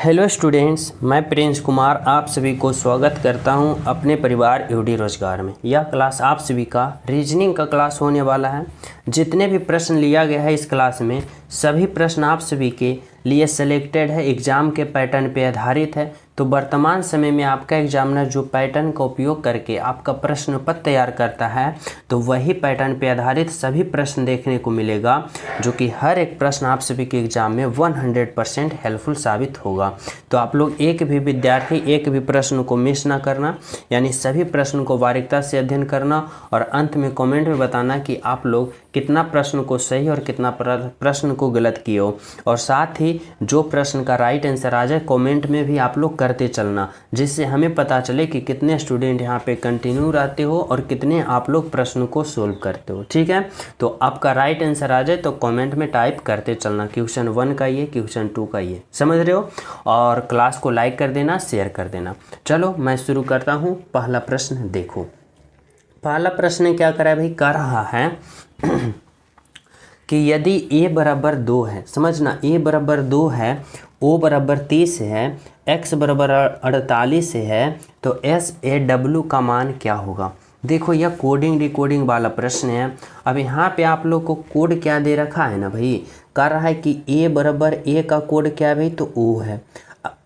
Hello students, मैं Prince Kumar आप सभी को स्वागत करता हूं अपने परिवार यूडी रोजगार में। यह क्लास आप सभी का रीजनिंग का क्लास होने वाला है। जितने भी प्रश्न लिया गया है इस क्लास में सभी प्रश्न आप सभी के लिए सेलेक्टेड है, एग्ज़ाम के पैटर्न पे आधारित है। तो वर्तमान समय में आपका एग्जामिनर जो पैटर्न का उपयोग करके आपका प्रश्न पत्र तैयार करता है तो वही पैटर्न पे आधारित सभी प्रश्न देखने को मिलेगा, जो कि हर एक प्रश्न आप सभी के एग्जाम में 100% हेल्पफुल साबित होगा। तो आप लोग एक भी विद्यार्थी एक भी प्रश्न को मिस ना करना, यानी सभी प्रश्न को बारीकता से अध्ययन करना और अंत में कमेंट में बताना कि आप लोग कितना प्रश्न को सही और कितना प्रश्न को गलत किए हो। और साथ ही जो प्रश्न का राइट आंसर आ जाए कमेंट में भी आप लोग करते चलना, जिससे हमें पता चले कि कितने स्टूडेंट यहाँ पे कंटिन्यू रहते हो और कितने आप लोग प्रश्न को सोल्व करते हो। ठीक है, तो आपका राइट आंसर आ जाए तो कमेंट में टाइप करते चलना, क्वेश्चन 1 का ये, क्वेश्चन 2 का ये, समझ रहे हो। और क्लास को लाइक कर देना, शेयर कर देना। चलो मैं शुरू करता हूँ। पहला प्रश्न देखो, पहला प्रश्न क्या करा भाई, कर रहा है कि यदि a बराबर 2 है, समझना a बराबर 2 है, o बराबर 30 है, x बराबर 48 है, तो SAW का मान क्या होगा। देखो यह कोडिंग डिकोडिंग वाला प्रश्न है। अब यहाँ पे आप लोग को कोड क्या दे रखा है ना भाई, कर रहा है कि a बराबर a का कोड क्या है भाई, तो o है।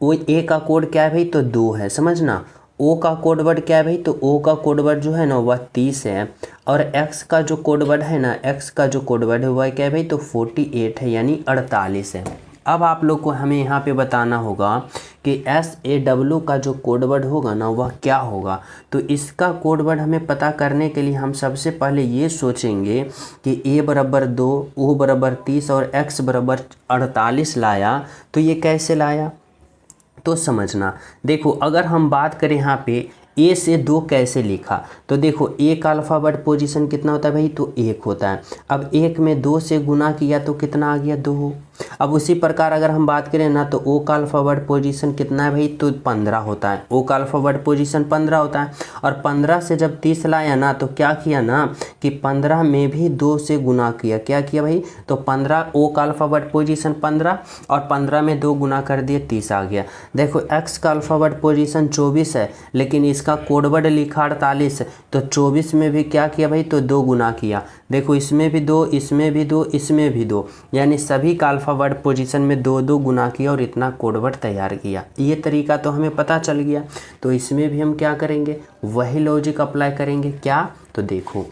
वो a का कोड क्या है भाई, तो 2 है, समझना। ओ का कोड वर्ड क्या है भाई, तो ओ का कोड वर्ड जो है ना वह 30 है। और एक्स का जो कोड वर्ड है ना, एक्स का जो कोड वर्ड है वह क्या है भाई, तो 48 है, यानी 48 है। अब आप लोग को हमें यहाँ पे बताना होगा कि SAW का जो कोड वर्ड होगा ना वह क्या होगा। तो इसका कोड वर्ड हमें पता करने के लिए हम सबसे पहले ये सोचेंगे कि a बराबर 2, o बराबर 30 और x बराबर 48 लाया, तो ये कैसे लाया तो समझना। देखो अगर हम बात करें यहाँ पे a से 2 कैसे लिखा, तो देखो a का अल्फ़ाबेट पोजीशन कितना होता है भाई, तो 1 होता है। अब 1 में 2 से गुना किया तो कितना आ गया, 2। अब उसी प्रकार अगर हम बात करें ना, तो o का अल्फ़ाबेट पोजीशन कितना है भाई, तो 15 होता है। o का अल्फ़ाबेट पोजीशन 15 होता है। और 15 से जब 30 लाया ना, तो क्या किया ना कि 15 में भी 2 से गुना किया। क्या किया भाई, तो 15, o का अल्फ़ाबेट पोजीशन 15 और 15 में 2 गुना कर दिए, 30 आ गया। देखो x का अल्फ़ाबेट पोजीशन 24 है, लेकिन इसका कोड वर्ड लिखा 48, तो 24 में भी क्या किया भाई, तो 2 गुना किया। देखो इसमें भी 2, इसमें भी 2, इसमें भी 2, यानी सभी का अल्फ़ाबेट पोजीशन में 2 गुना किया और इतना कोड वर्ड तैयार किया। ये तरीका तो हमें पता चल गया। तो इसमें भी हम क्या करेंगे, वही लॉजिक अप्लाई करेंगे। क्या, तो देखो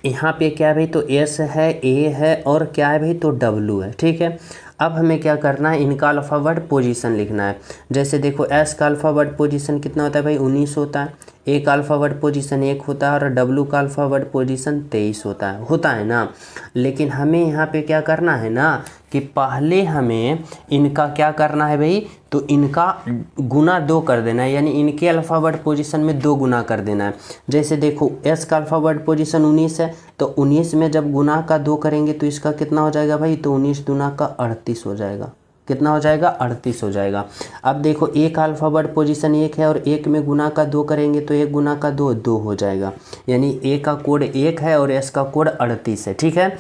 यहाँ पे क्या है भाई, तो S है, A है और क्या है भाई, तो W है। ठीक है, अब हमें क्या करना है, इनका अल्फ़ाबेट पोजीशन लिखना है। जैसे देखो S का अल्फ़ाबेट पोजीशन कितना होता है भाई, 19 होता है। A का अल्फ़ाबेट पोजीशन 1 होता है और W का अल्फ़ाबेट पोजीशन 23 होता है ना। लेकिन हमें यहाँ पे क्या करना है ना कि पहले हमें इनका क्या करना है भाई, तो इनका गुना 2 कर देना है, यानी इनके अल्फ़ाबेट पोजीशन में 2 गुना कर देना है। जैसे देखो S का अल्फ़ाबेट पोजीशन 19 है, तो 19 में जब गुना का 2 करेंगे तो इसका कितना हो जाएगा भाई, तो 19 दूना का 38 हो जाएगा। कितना हो जाएगा, 38 हो जाएगा। अब देखो A का अल्फ़ाबेट पोजीशन 1 है और 1 में गुना का 2 करेंगे तो 1 गुना का 2, 2 हो जाएगा। यानी A का कोड 1 है और S का कोड 38 है। ठीक है,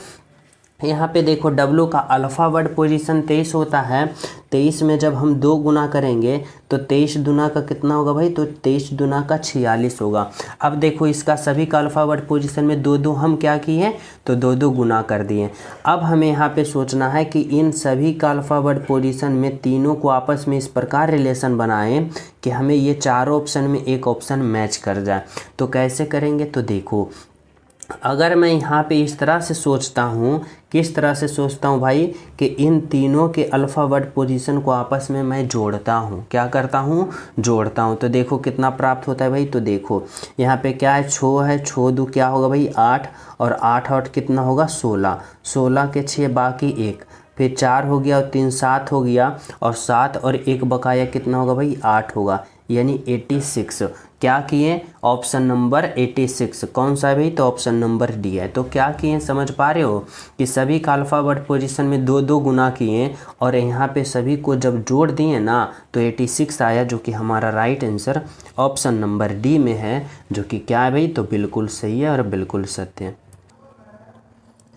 यहाँ पे देखो W का अल्फ़ाबेट पोजीशन 23 होता है। 23 में जब हम 2 गुना करेंगे तो 23 दूना का कितना होगा भाई, तो 23 दूना का 46 होगा। अब देखो इसका सभी का अल्फ़ाबेट पोजीशन में 2 हम क्या किए, तो 2 गुना कर दिए। अब हमें यहाँ पे सोचना है कि इन सभी का अल्फ़ाबेट पोजीशन में तीनों को आपस में इस प्रकार रिलेशन बनाएं कि हमें ये चारों ऑप्शन में एक ऑप्शन मैच कर जाए। तो कैसे करेंगे, तो देखो अगर मैं यहाँ पे इस तरह से सोचता हूँ, किस तरह से सोचता हूँ भाई, कि इन तीनों के अल्फ़ाबेट पोजीशन को आपस में मैं जोड़ता हूँ। क्या करता हूँ, जोड़ता हूँ। तो देखो कितना प्राप्त होता है भाई, तो देखो यहाँ पे क्या है, 6 है, 6 दो क्या होगा भाई 8, और 8 कितना होगा 16, 16 के 6 बाकी 1, फिर 4 हो गया और 3 7 हो गया, और 7 और 1 बकाया कितना होगा भाई 8 होगा, यानी 86। क्या किए, ऑप्शन नंबर 86 कौन सा है भाई, तो ऑप्शन नंबर डी है। तो क्या किए, समझ पा रहे हो कि सभी का अल्फ़ाबेट पोजीशन में 2 गुना किए और यहाँ पे सभी को जब जोड़ दिए ना तो 86 आया, जो कि हमारा right answer option number D में है, जो कि क्या है भाई, तो बिल्कुल सही है और बिल्कुल सत्य है।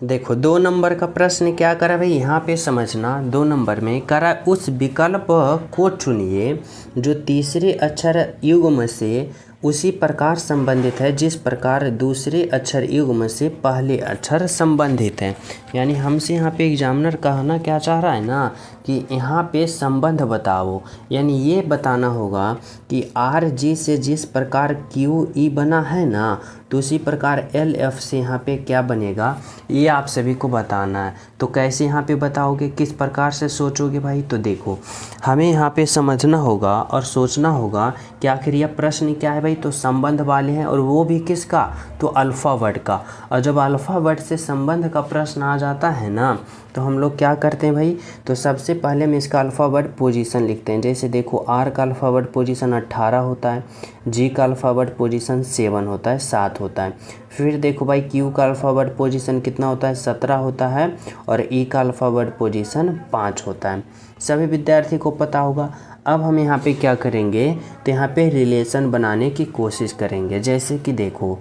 देखो 2 नंबर का प्रश्न क्या करा भाई, यहाँ पे समझना। 2 नंबर में करा उस विकल्प को चुनिए जो तीसरे अक्षर युग्म से उसी प्रकार संबंधित है जिस प्रकार दूसरे अक्षर युग्म से पहले अक्षर संबंधित हैं। यानी हमसे यहाँ पे एग्जामिनर कहना क्या चाह रहा है ना कि यहाँ पे संबंध बताओ, यानी ये बताना होगा कि आर जी से जिस प्रकार क्यू ई बना है ना तो उसी प्रकार एल एफ से यहाँ पे क्या बनेगा, ये आप सभी को बताना है। तो कैसे यहाँ पे बताओगे, किस प्रकार से सोचोगे भाई, तो देखो हमें यहाँ पे समझना होगा और सोचना होगा कि आखिर यह प्रश्न क्या है भाई। तो संबंध वाले हैं और वो भी किसका, तो अल्फ़ा वर्ड का। और जब अल्फ़ा वर्ड से संबंध का प्रश्न आ जाता है ना तो हम लोग क्या करते हैं भाई, तो सबसे पहले हम इसका अल्फ़ा वर्ड पोजीशन लिखते हैं। जैसे देखो आर का अल्फ़ा वर्ड पोजीशन 18 होता है, जी का अल्फ़ा वर्ड पोजीशन 7 होता है, 7 होता है। फिर देखो भाई क्यू का अल्फ़ा वर्ड पोजीशन कितना होता है, 17 होता है, और ई का अल्फ़ा वर्ड पोजीशन 5 होता है। सभी विद्यार्थी को पता होगा। अब हम यहाँ पे क्या करेंगे, तो यहाँ पे रिलेशन बनाने की कोशिश करेंगे। जैसे कि देखो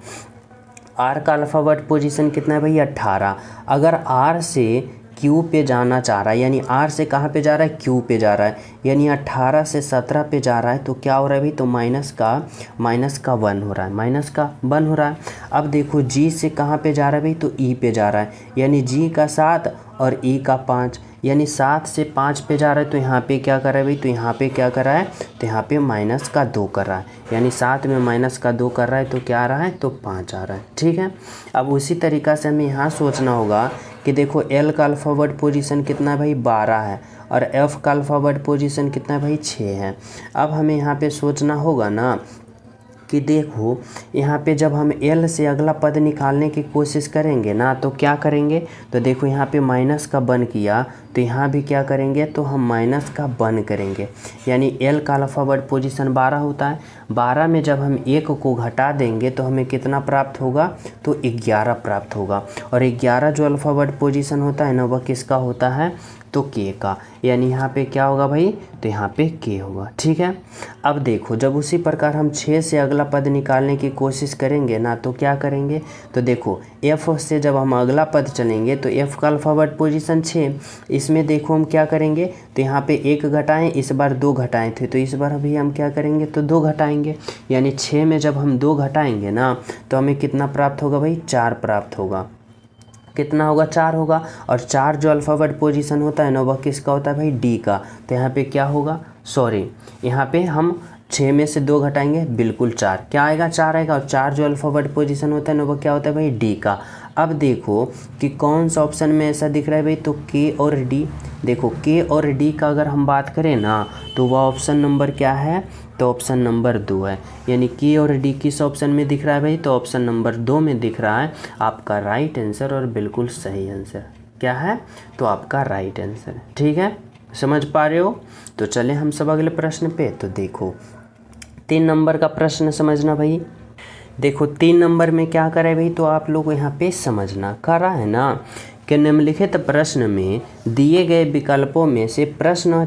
आर का अल्फ़ा वर्ड पोजीशन कितना है भाई, 18। अगर आर से क्यू पे जाना चाह रहा है, यानी आर से कहाँ पे जा रहा है, क्यू पे जा रहा है, यानी 18 से 17 पे जा रहा है, तो क्या हो रहा है भाई, तो माइनस का 1 हो रहा है, माइनस का 1 हो रहा है। अब देखो जी से कहाँ पे जा रहा है भाई, तो ई पे जा रहा है, यानी जी का 7 और ई का 5, यानी 7 से 5 पे जा रहा है। तो यहाँ पे क्या कर रहा है भाई, तो यहाँ पे क्या कर रहा है, तो यहाँ पे माइनस का 2 कर रहा है, यानी 7 में माइनस का 2 कर रहा है तो क्या आ रहा है, तो 5 आ रहा है। ठीक है। अब उसी तरीक़ा से हमें यहाँ सोचना होगा कि देखो एल का अल्फ़ा वर्ड पोजीशन कितना है भाई, 12 है, और एफ़ का अल्फ़ा वर्ड पोजीशन कितना है भाई, 6 है। अब हमें यहाँ पे सोचना होगा ना कि देखो यहाँ पे जब हम एल से अगला पद निकालने की कोशिश करेंगे ना तो क्या करेंगे, तो देखो यहाँ पे माइनस का 1 किया तो यहाँ भी क्या करेंगे, तो हम माइनस का 1 करेंगे, यानी एल का अल्फ़ा वर्ड पोजीशन 12 होता है। 12 में जब हम 1 को घटा देंगे तो हमें कितना प्राप्त होगा, तो 11 प्राप्त होगा। और 11 जो अल्फ़ा वर्ड पोजीशन होता है ना वह किसका होता है, तो के का, यानी यहाँ पे क्या होगा भाई, तो यहाँ पे के होगा। ठीक है। अब देखो जब उसी प्रकार हम 6 से अगला पद निकालने की कोशिश करेंगे ना तो क्या करेंगे, तो देखो एफ़ से जब हम अगला पद चलेंगे तो एफ़ का अल्फ़ा वर्ड पोजीशन 6, इसमें देखो हम क्या करेंगे, तो यहाँ पे 1 घटाएं, इस बार 2 घटाए थे तो इस बार भी हम क्या करेंगे, तो 2 घटाएंगे, यानी 6 में जब हम 2 घटाएंगे ना तो हमें कितना प्राप्त होगा भाई, 4 प्राप्त होगा। कितना होगा, 4 होगा। और 4 जो अल्फ़ा वर्ड पोजीशन होता है ना वह किसका होता है भाई, डी का। तो यहाँ पे क्या होगा, सॉरी यहाँ पे हम 6 में से 2 घटाएंगे, बिल्कुल 4 क्या आएगा, 4 आएगा। और 4 जो अल्फ़ा वर्ड पोजीशन होता है ना वह क्या होता है भाई, डी का। अब देखो कि कौन सा ऑप्शन में ऐसा दिख रहा है भाई, तो के और डी। देखो के और डी का अगर हम बात करें ना तो वह ऑप्शन नंबर क्या है, तो ऑप्शन नंबर 2 है। यानी के और डी किस ऑप्शन में दिख रहा है भाई, तो ऑप्शन नंबर 2 में दिख रहा है आपका राइट आंसर, और बिल्कुल सही आंसर क्या है, तो आपका राइट आंसर। ठीक है, समझ पा रहे हो। तो चले हम सब अगले प्रश्न पे। तो देखो 3 नंबर का प्रश्न समझना भाई। देखो 3 नंबर में क्या करे भाई, तो आप लोग यहाँ पे समझना करा है ना कि निम्नलिखित प्रश्न में दिए गए विकल्पों में से प्रश्न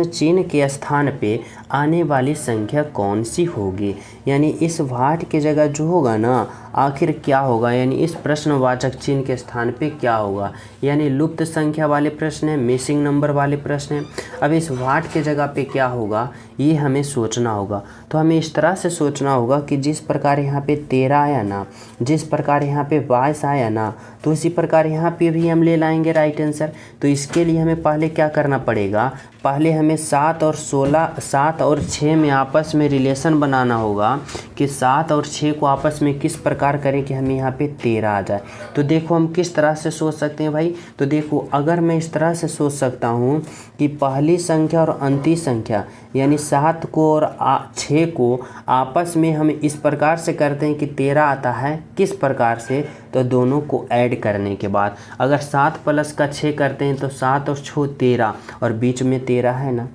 चिन्ह के स्थान पे आने वाली संख्या कौन सी होगी, यानी इस वाट की जगह जो होगा ना आखिर क्या होगा, यानी इस प्रश्नवाचक चिन्ह के स्थान पे क्या होगा, यानी लुप्त संख्या वाले प्रश्न है, मिसिंग नंबर वाले प्रश्न है। अब इस वाट के जगह पे क्या होगा ये हमें सोचना होगा। तो हमें इस तरह से सोचना होगा कि जिस प्रकार यहाँ पे 13 आया ना, जिस प्रकार यहाँ पे 22 आया ना, तो उसी प्रकार यहाँ पे भी हम ले लाएंगे राइट आंसर। तो इसके लिए हमें पहले क्या करना पड़ेगा, पहले हमें 7 और 6 में आपस में रिलेशन बनाना होगा कि 7 और 6 को आपस में किस प्रकार करें कि हमें यहाँ पे 13 आ जाए। तो देखो हम किस तरह से सोच सकते हैं भाई, तो देखो अगर मैं इस तरह से सोच सकता हूँ कि पहली संख्या और अंतिम संख्या यानी 7 को और 6 को आपस में हम इस प्रकार से करते हैं कि 13 आता है, किस प्रकार से, तो दोनों को ऐड करने के बाद अगर 7 + 6 करते हैं तो 7 और 6 13, और बीच में 13 है ना,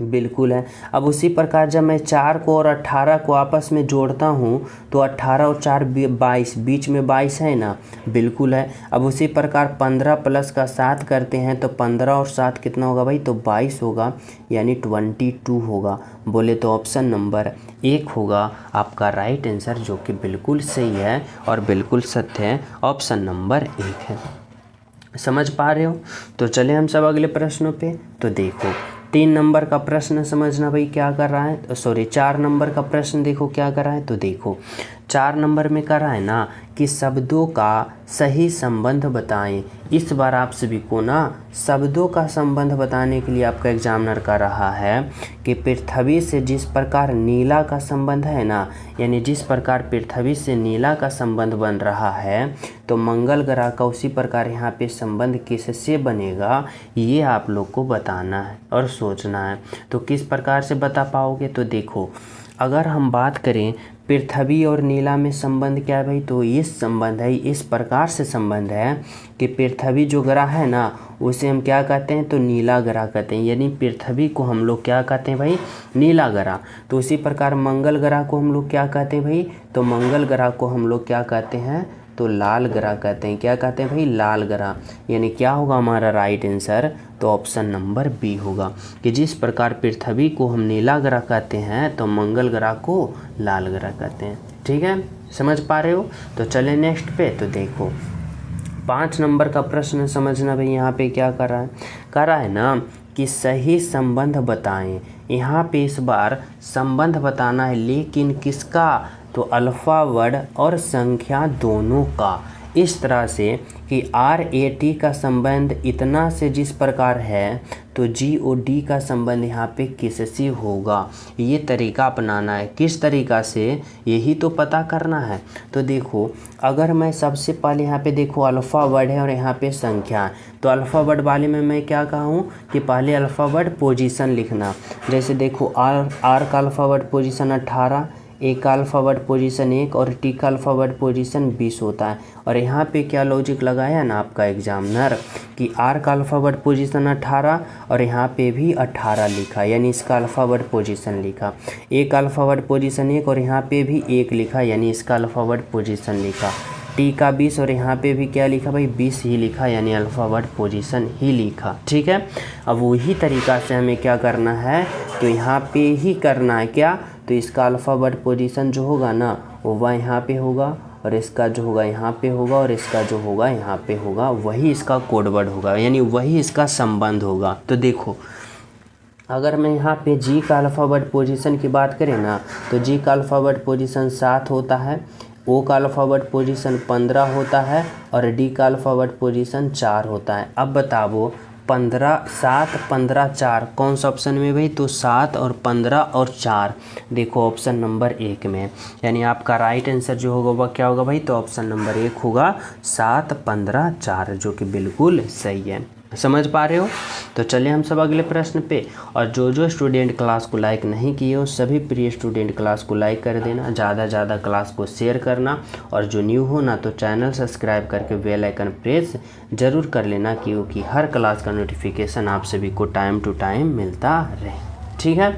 बिल्कुल है। अब उसी प्रकार जब मैं 4 को और 18 को आपस में जोड़ता हूँ तो 18 और 4 22, बीच में 22 है ना, बिल्कुल है। अब उसी प्रकार 15 प्लस का 7 करते हैं तो 15 और 7 कितना होगा भाई, तो 22 होगा, यानी 22 होगा। बोले तो ऑप्शन नंबर 1 होगा आपका राइट आंसर, जो कि बिल्कुल सही है और बिल्कुल सत्य है, ऑप्शन नंबर 1 है। समझ पा रहे हो? तो चले हम सब अगले प्रश्नों पे। तो देखो 3 नंबर का प्रश्न समझना भाई क्या कर रहा है, सॉरी 4 नंबर का प्रश्न देखो क्या कर रहा है। तो देखो 4 नंबर में कर रहा है ना कि शब्दों का सही संबंध बताएं। इस बार आप सभी को ना शब्दों का संबंध बताने के लिए आपका एग्जामिनर कर रहा है कि पृथ्वी से जिस प्रकार नीला का संबंध है ना, यानी जिस प्रकार पृथ्वी से नीला का संबंध बन रहा है तो मंगल ग्रह का उसी प्रकार यहाँ पे संबंध किससे बनेगा, ये आप लोग को बताना है और सोचना है। तो किस प्रकार से बता पाओगे, तो देखो अगर हम बात करें पृथ्वी और नीला में संबंध क्या है भाई, तो इस संबंध है, इस प्रकार से संबंध है कि पृथ्वी जो ग्रह है ना उसे हम क्या कहते हैं, तो नीला ग्रह कहते हैं, यानी पृथ्वी को हम लोग क्या कहते हैं भाई, नीला ग्रह। तो उसी प्रकार मंगल ग्रह को हम लोग क्या कहते हैं भाई, तो मंगल ग्रह को हम लोग क्या कहते हैं, तो लाल ग्रह कहते हैं। क्या कहते हैं भाई, लाल ग्रह। यानी क्या होगा हमारा राइट आंसर, तो ऑप्शन नंबर बी होगा कि जिस प्रकार पृथ्वी को हम नीला ग्रह कहते हैं तो मंगल ग्रह को लाल ग्रह कहते हैं। ठीक है, समझ पा रहे हो? तो चले नेक्स्ट पे। तो देखो 5 नंबर का प्रश्न समझना भाई, यहाँ पे क्या कर रहा है ना कि सही संबंध बताएं। यहाँ पे इस बार संबंध बताना है, लेकिन किसका, तो अल्फ़ा वर्ड और संख्या दोनों का। इस तरह से कि RAT का संबंध इतना से जिस प्रकार है तो GOD का संबंध यहाँ पे किससे होगा, ये तरीका अपनाना है। किस तरीका से, यही तो पता करना है। तो देखो अगर मैं सबसे पहले यहाँ पे देखो अल्फ़ा वर्ड है और यहाँ पे संख्या है, तो अल्फ़ा वर्ड वाले में मैं क्या कहा हूँ कि पहले अल्फ़ा वर्ड पोजीशन लिखना। जैसे देखो R का अल्फ़ा वर्ड पोजीशन 18, A का अल्फ़ा वर्ड पोजीशन 1 और T का अल्फ़ा वर्ड पोजीशन 20 होता है। और यहाँ पे क्या लॉजिक लगाया ना आपका एग्जामिनर कि R का अल्फ़ा वर्ड पोजीशन 18 और यहाँ पे भी 18 लिखा, यानी इसका अल्फ़ा वर्ड पोजीशन लिखा। A का अल्फ़ा वर्ड पोजीशन 1 और यहाँ पे भी 1 लिखा, यानी इसका अल्फ़ा वर्ड पोजीशन लिखा। T का 20 और यहाँ पे भी क्या लिखा भाई, 20 ही लिखा, यानी अल्फ़ा वर्ड पोजीशन ही लिखा। ठीक है, अब वही तरीका से हमें क्या करना है, तो यहाँ पे ही करना है क्या, तो इसका अल्फ़ा वर्ड पोजीशन जो होगा ना वो यहाँ पे होगा और इसका जो होगा यहाँ पे होगा और इसका जो होगा यहाँ पे होगा, वही इसका कोड वर्ड होगा, यानी वही इसका संबंध होगा। तो देखो अगर मैं यहाँ पे G का अल्फ़ा वर्ड पोजीशन की बात करें ना तो G का अल्फ़ा वर्ड पोजीशन 7 होता है, O का अल्फ़ा वर्ड पोजीशन 15 होता है और D का अल्फ़ा वर्ड पोजीशन 4 होता है। अब बताओ 15 7 15 4 कौन सा ऑप्शन में भाई, तो 7 और 15 और 4 देखो ऑप्शन नंबर 1 में, यानी आपका राइट आंसर जो होगा वह क्या होगा भाई, तो ऑप्शन नंबर 1 होगा 7 15 4, जो कि बिल्कुल सही है। समझ पा रहे हो? तो चलिए हम सब अगले प्रश्न पे। और जो स्टूडेंट क्लास को लाइक नहीं किए हो सभी प्रिय स्टूडेंट क्लास को लाइक कर देना, ज़्यादा क्लास को शेयर करना, और जो न्यू हो ना तो चैनल सब्सक्राइब करके बेल आइकन प्रेस ज़रूर कर लेना, क्योंकि हर क्लास का नोटिफिकेशन आप सभी को टाइम टू टाइम मिलता रहे। ठीक है,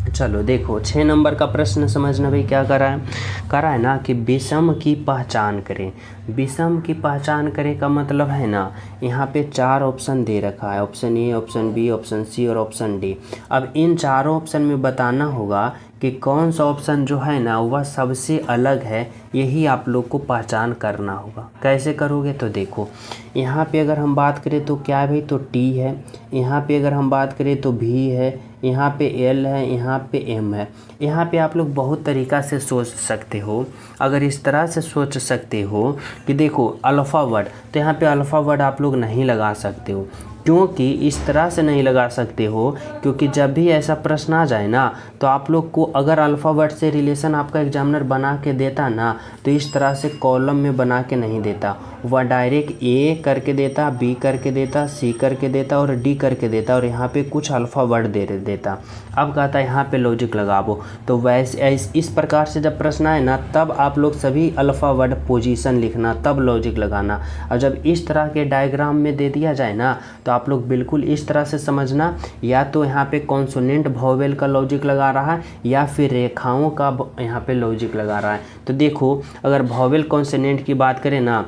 चलो देखो 6 नंबर का प्रश्न समझना भाई क्या कर रहा है ना कि विषम की पहचान करें। विषम की पहचान करें का मतलब है ना, यहाँ पे 4 ऑप्शन दे रखा है, option A, option B, option C और ऑप्शन डी। अब इन चारों ऑप्शन में बताना होगा कि कौन सा ऑप्शन जो है ना वह सबसे अलग है, यही आप लोग को पहचान करना होगा। कैसे करोगे, तो देखो यहाँ पे अगर हम बात करें तो क्या है भाई, तो टी है, यहाँ पे अगर हम बात करें तो भी है, यहाँ पे एल है, यहाँ पे एम है। यहाँ पे आप लोग बहुत तरीक़ा से सोच सकते हो। अगर इस तरह से सोच सकते हो कि देखो अल्फ़ा वर्ड, तो यहाँ पे अल्फ़ा वर्ड आप लोग नहीं लगा सकते हो। क्योंकि इस तरह से नहीं लगा सकते हो क्योंकि जब भी ऐसा प्रश्न आ जाए ना तो आप लोग को अगर अल्फ़ा वर्ड से रिलेशन आपका एग्जामिनर बना के देता ना तो इस तरह से कॉलम में बना के नहीं देता, वह डायरेक्ट ए करके देता, बी करके देता, सी करके देता और डी करके देता और यहाँ पे कुछ अल्फ़ा वर्ड दे देता। अब कहता है यहाँ पे लॉजिक लगाओ। तो वैसे इस प्रकार से जब प्रश्न आए ना, तब आप लोग सभी अल्फ़ा वर्ड पोजीशन लिखना, तब लॉजिक लगाना। और जब इस तरह के डायग्राम में दे दिया जाए ना, तो आप लोग बिल्कुल इस तरह से समझना, या तो यहाँ पे कॉन्सोनेंट वोवेल का लॉजिक लगा रहा है या फिर रेखाओं का यहाँ पे लॉजिक लगा रहा है। तो देखो, अगर वोवेल कॉन्सोनेंट की बात करें ना,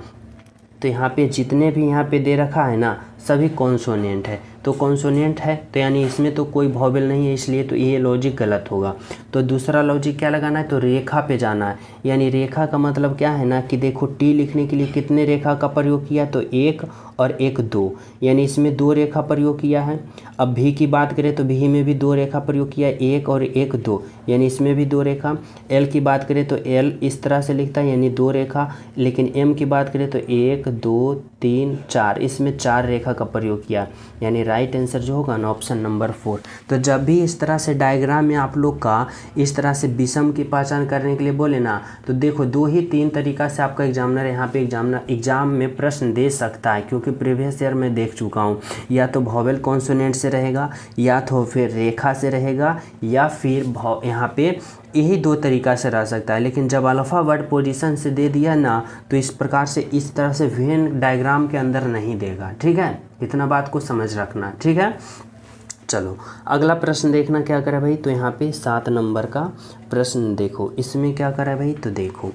तो यहाँ पे जितने भी यहाँ पे दे रखा है ना, सभी कॉन्सोनेंट है। तो कॉन्सोनेंट है तो यानी इसमें तो कोई वोवेल नहीं है, इसलिए तो ये लॉजिक गलत होगा। तो दूसरा लॉजिक क्या लगाना है, तो रेखा पे जाना है। यानी रेखा का मतलब क्या है ना, कि देखो टी लिखने के लिए कितने रेखा का प्रयोग किया, तो एक और एक दो, यानी इसमें दो रेखा प्रयोग किया है। अब भी की बात करें तो भी में भी दो रेखा प्रयोग किया, एक और एक दो, यानी इसमें भी दो रेखा। एल की बात करें तो एल इस तरह से लिखता है, यानी दो रेखा। लेकिन एम की बात करें तो एक दो तीन चार, इसमें चार रेखा का प्रयोग किया, यानी राइट आंसर जो होगा ना ऑप्शन नंबर 4। तो जब भी इस तरह से डायग्राम में आप लोग का इस तरह से विषम की पहचान करने के लिए बोले ना, तो देखो 2 ही 3 तरीका से आपका एग्जामिनर यहाँ पे एग्जाम में प्रश्न दे सकता है, क्योंकि प्रीवियस ईयर में देख चुका हूँ। या तो वोवेल कॉन्सोनेंट से रहेगा, या तो फिर रेखा से रहेगा, या फिर यहाँ पे यही 2 तरीका से रह सकता है। लेकिन जब अल्फ़ा वर्ड पोजीशन से दे दिया ना, तो इस प्रकार से इस तरह से वेन डायग्राम के अंदर नहीं देगा। ठीक है, इतना बात को समझ रखना। ठीक है, चलो अगला प्रश्न देखना क्या करे भाई। तो यहाँ पे 7 नंबर का प्रश्न देखो, इसमें क्या करे भाई। तो देखो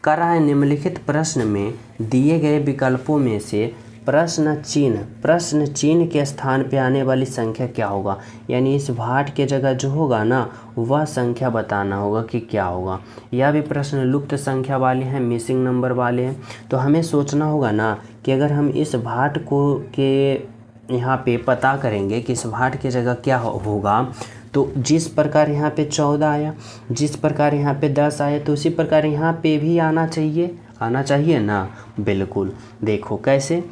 कर रहा है, निम्नलिखित प्रश्न में दिए गए विकल्पों में से प्रश्न चिन्ह के स्थान पे आने वाली संख्या क्या होगा। यानी इस भाट के जगह जो होगा ना, वह संख्या बताना होगा कि क्या होगा। यह भी प्रश्न लुप्त संख्या वाले हैं, मिसिंग नंबर वाले हैं। तो हमें सोचना होगा ना कि अगर हम इस भाट को के यहाँ पे पता करेंगे कि इस भाट की जगह क्या होगा, तो जिस प्रकार यहाँ पे 14 आया, जिस प्रकार यहाँ पे 10 आया, तो उसी प्रकार यहाँ पे भी आना चाहिए ना। बिल्कुल, देखो कैसे।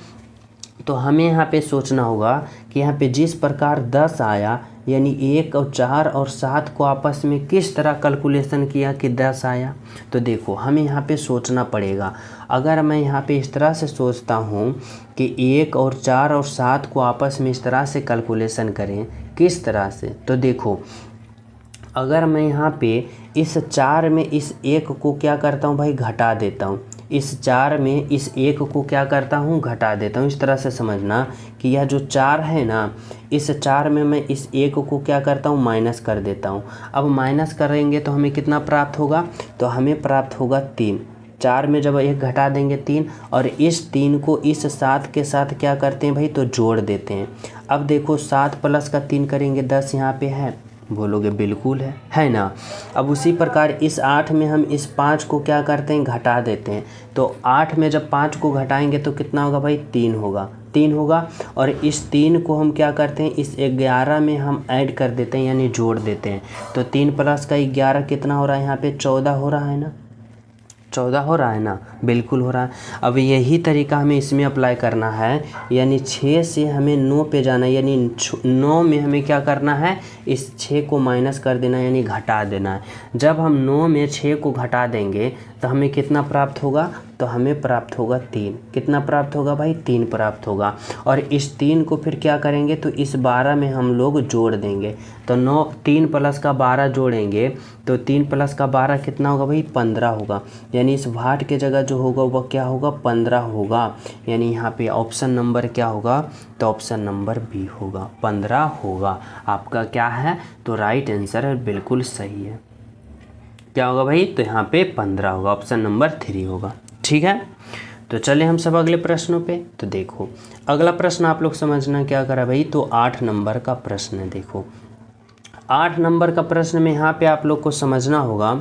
तो हमें यहाँ पे सोचना होगा कि यहाँ पे जिस प्रकार 10 आया, यानी 1 और 4 और 7 को आपस में किस तरह कैलकुलेशन किया कि 10 आया। तो देखो हमें यहाँ पे सोचना पड़ेगा। अगर मैं यहाँ पे इस तरह से सोचता हूँ कि 1 और 4 और 7 को आपस में इस तरह से कैलकुलेशन करें, किस तरह से, तो देखो अगर मैं यहाँ पे इस 4 में इस 1 को क्या करता हूँ भाई, घटा देता हूँ। इस 4 में इस 1 को क्या करता हूँ, घटा देता हूँ। इस तरह से समझना कि यह जो 4 है ना, इस 4 में मैं इस 1 को क्या करता हूँ, माइनस कर देता हूँ। अब माइनस करेंगे तो हमें कितना प्राप्त होगा, तो हमें प्राप्त होगा 3। 4 में जब 1 घटा देंगे 3, और इस 3 को इस 7 के साथ क्या करते हैं भाई, तो जोड़ देते हैं। अब देखो 7 प्लस का 3 करेंगे 10 यहाँ पे है, बोलोगे बिल्कुल है ना। अब उसी प्रकार इस 8 में हम इस 5 को क्या करते हैं, घटा देते हैं। तो 8 में जब 5 को घटाएंगे तो कितना होगा भाई, 3 होगा। और इस 3 को हम क्या करते हैं, इस 11 में हम ऐड कर देते हैं, यानी जोड़ देते हैं। तो 3 प्लस का 11 कितना हो रहा है, यहाँ पे 14 हो रहा है ना, 14 हो रहा है ना, बिल्कुल हो रहा है। अब यही तरीका हमें इसमें अप्लाई करना है, यानी 6 से हमें 9 पे जाना है, यानी 9 में हमें क्या करना है, इस 6 को माइनस कर देना है, यानी घटा देना है। जब हम 9 में 6 को घटा देंगे तो हमें कितना प्राप्त होगा, तो हमें प्राप्त होगा 3। कितना प्राप्त होगा भाई, 3 प्राप्त होगा। और इस 3 को फिर क्या करेंगे, तो इस 12 में हम लोग जोड़ देंगे। तो 3 प्लस का 12 जोड़ेंगे तो 3 प्लस का 12 कितना होगा भाई, 15 होगा। यानी इस भाट के जगह जो होगा वह क्या होगा, 15 होगा। यानी यहाँ पे ऑप्शन नंबर क्या होगा, तो ऑप्शन नंबर बी होगा, 15 होगा। आपका क्या है, तो राइट आंसर बिल्कुल सही है। क्या होगा भाई, तो यहाँ पे 15 होगा, ऑप्शन नंबर 3 होगा। ठीक है, तो चले हम सब अगले प्रश्नों पे। तो देखो अगला प्रश्न आप लोग समझना क्या करा भाई, तो 8 नंबर का प्रश्न है। देखो 8 नंबर का प्रश्न में यहाँ पे आप लोग को समझना होगा,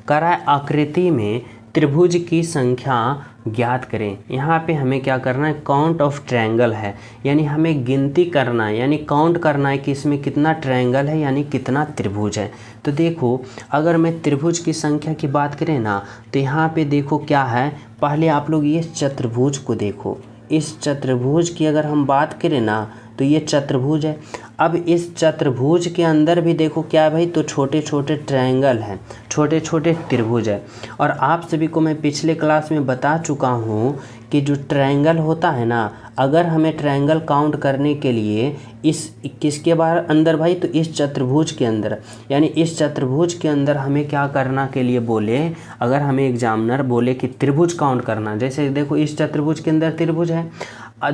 करा है आकृति में त्रिभुज की संख्या ज्ञात करें। यहाँ पे हमें क्या करना है, काउंट ऑफ ट्रायंगल है, यानी हमें गिनती करना है, यानी काउंट करना है कि इसमें कितना ट्रायंगल है, यानी कितना त्रिभुज है। तो देखो अगर मैं त्रिभुज की संख्या की बात करें ना, तो यहाँ पे देखो क्या है, पहले आप लोग ये चतुर्भुज को देखो। इस चतुर्भुज की अगर हम बात करें ना, तो ये चतुर्भुज है। अब इस चतुर्भुज के अंदर भी देखो क्या है भाई, तो छोटे छोटे ट्रायंगल हैं, छोटे छोटे त्रिभुज है। और आप सभी को मैं पिछले क्लास में बता चुका हूँ कि जो ट्रायंगल होता है ना, अगर हमें ट्रायंगल काउंट करने के लिए इस किसके बाहर अंदर भाई, तो इस चतुर्भुज के अंदर, यानी इस चतुर्भुज के अंदर हमें क्या करना के लिए बोले, अगर हमें एग्जामिनर बोले कि त्रिभुज काउंट करना, जैसे देखो इस चतुर्भुज के अंदर त्रिभुज है,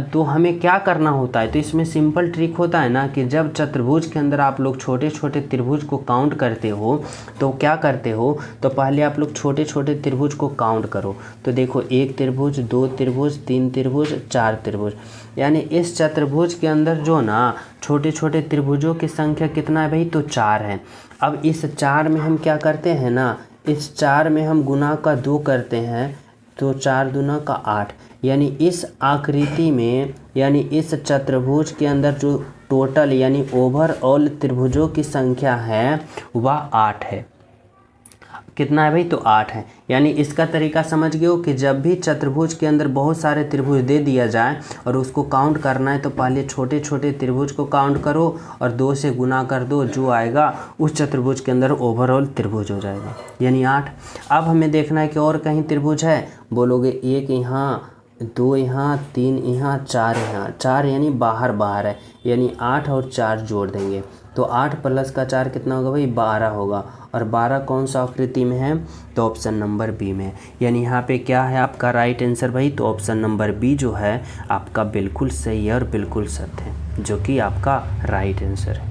तो हमें क्या करना होता है, तो इसमें सिंपल ट्रिक होता है ना कि जब चतुर्भुज के अंदर आप लोग छोटे छोटे त्रिभुज को काउंट करते हो तो क्या करते हो, तो पहले आप लोग छोटे छोटे त्रिभुज को काउंट करो। तो देखो 1 त्रिभुज, 2 त्रिभुज, 3 त्रिभुज, 4 त्रिभुज, यानी इस चतुर्भुज के अंदर जो ना छोटे छोटे त्रिभुजों की संख्या कितना है भाई, तो 4 है। अब इस 4 में हम क्या करते हैं ना, इस 4 में हम गुना का 2 करते हैं, तो 4 दूना का 8, यानी इस आकृति में, यानी इस चतुर्भुज के अंदर जो टोटल यानी ओवरऑल त्रिभुजों की संख्या है वह 8 है। कितना है भाई, तो 8 है। यानी इसका तरीका समझ गए हो कि जब भी चतुर्भुज के अंदर बहुत सारे त्रिभुज दे दिया जाए और उसको काउंट करना है, तो पहले छोटे छोटे त्रिभुज को काउंट करो और 2 से गुना कर दो, जो आएगा उस चतुर्भुज के अंदर ओवरऑल त्रिभुज हो जाएगा, यानी 8। अब हमें देखना है कि और कहीं त्रिभुज है, बोलोगे 1 यहाँ, 2 यहाँ, 3 यहाँ, 4 यहाँ, 4 यानी बाहर बाहर है, यानी 8 और 4 जोड़ देंगे तो 8 प्लस का 4 कितना होगा भाई, 12 होगा। और 12 कौन सा आकृति में है, तो ऑप्शन नंबर बी में। यानी यहाँ पे क्या है आपका राइट आंसर भाई, तो ऑप्शन नंबर बी जो है आपका बिल्कुल सही है और बिल्कुल सत्य है, जो कि आपका राइट आंसर है।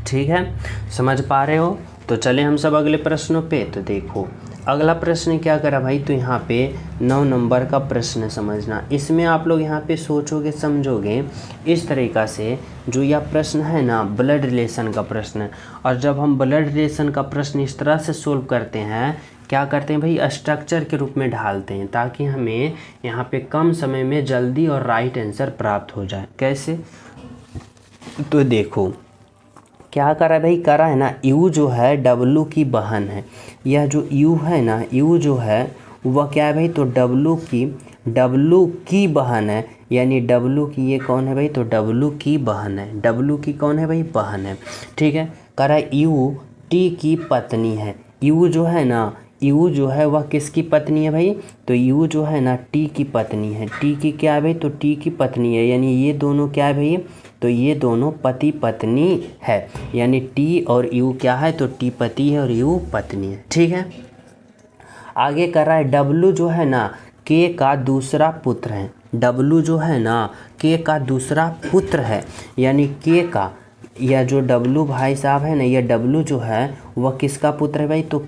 ठीक है, समझ पा रहे हो। तो चले हम सब अगले प्रश्नों पे। तो देखो अगला प्रश्न क्या करा भाई, तो यहाँ पे 9 नंबर का प्रश्न समझना। इसमें आप लोग यहाँ पे सोचोगे समझोगे इस तरीक़ा से, जो यह प्रश्न है ना ब्लड रिलेशन का प्रश्न है। और जब हम ब्लड रिलेशन का प्रश्न इस तरह से सोल्व करते हैं, क्या करते हैं भाई, स्ट्रक्चर के रूप में ढालते हैं, ताकि हमें यहाँ पे कम समय में जल्दी और राइट आंसर प्राप्त हो जाए। कैसे, तो देखो क्या करा भाई, करा है ना, U जो है W की बहन है। यह जो U है ना, U जो है वह क्या है भाई, तो W की बहन है, यानी W की ये कौन है भाई, तो W की बहन है। W की कौन है भाई, बहन है। ठीक है, करा U T की पत्नी है। U जो है ना, U जो है वह किसकी पत्नी है भाई, तो U जो है ना T की पत्नी है। T की क्या है भाई, तो T की पत्नी है, यानी ये दोनों क्या है भाई, तो ये दोनों पति पत्नी है। यानी T और U क्या है, तो T पति है और U पत्नी है। ठीक है, आगे कर रहा है W जो है ना K का दूसरा पुत्र है। W जो है ना K का दूसरा पुत्र है, यानी K का, यह जो W भाई साहब है ना, यह W जो है वह किसका पुत्र है भाई, तो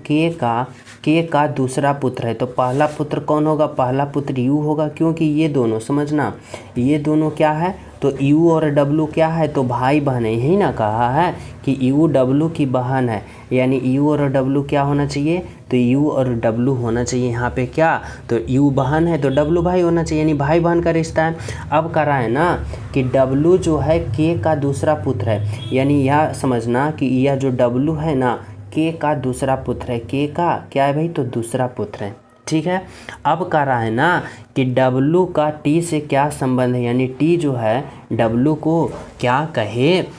K का दूसरा पुत्र है। तो पहला पुत्र कौन होगा, पहला पुत्र U होगा, क्योंकि ये दोनों समझना, ये दोनों क्या है, तो U और W क्या है, तो भाई बहन है। यही ना कहा है कि U W की बहन है, यानी U और W क्या होना चाहिए, तो U और W होना चाहिए। यहाँ पे क्या, तो U बहन है तो W भाई होना चाहिए, यानी भाई बहन का रिश्ता है। अब करा है ना कि W जो है K का दूसरा पुत्र है, यानी यह समझना कि यह जो W है ना K का दूसरा पुत्र है। K का क्या है भाई, तो दूसरा पुत्र है। ठीक है, अब कह रहा है ना कि W का T से क्या संबंध है, यानी T जो है W को क्या कहेगा।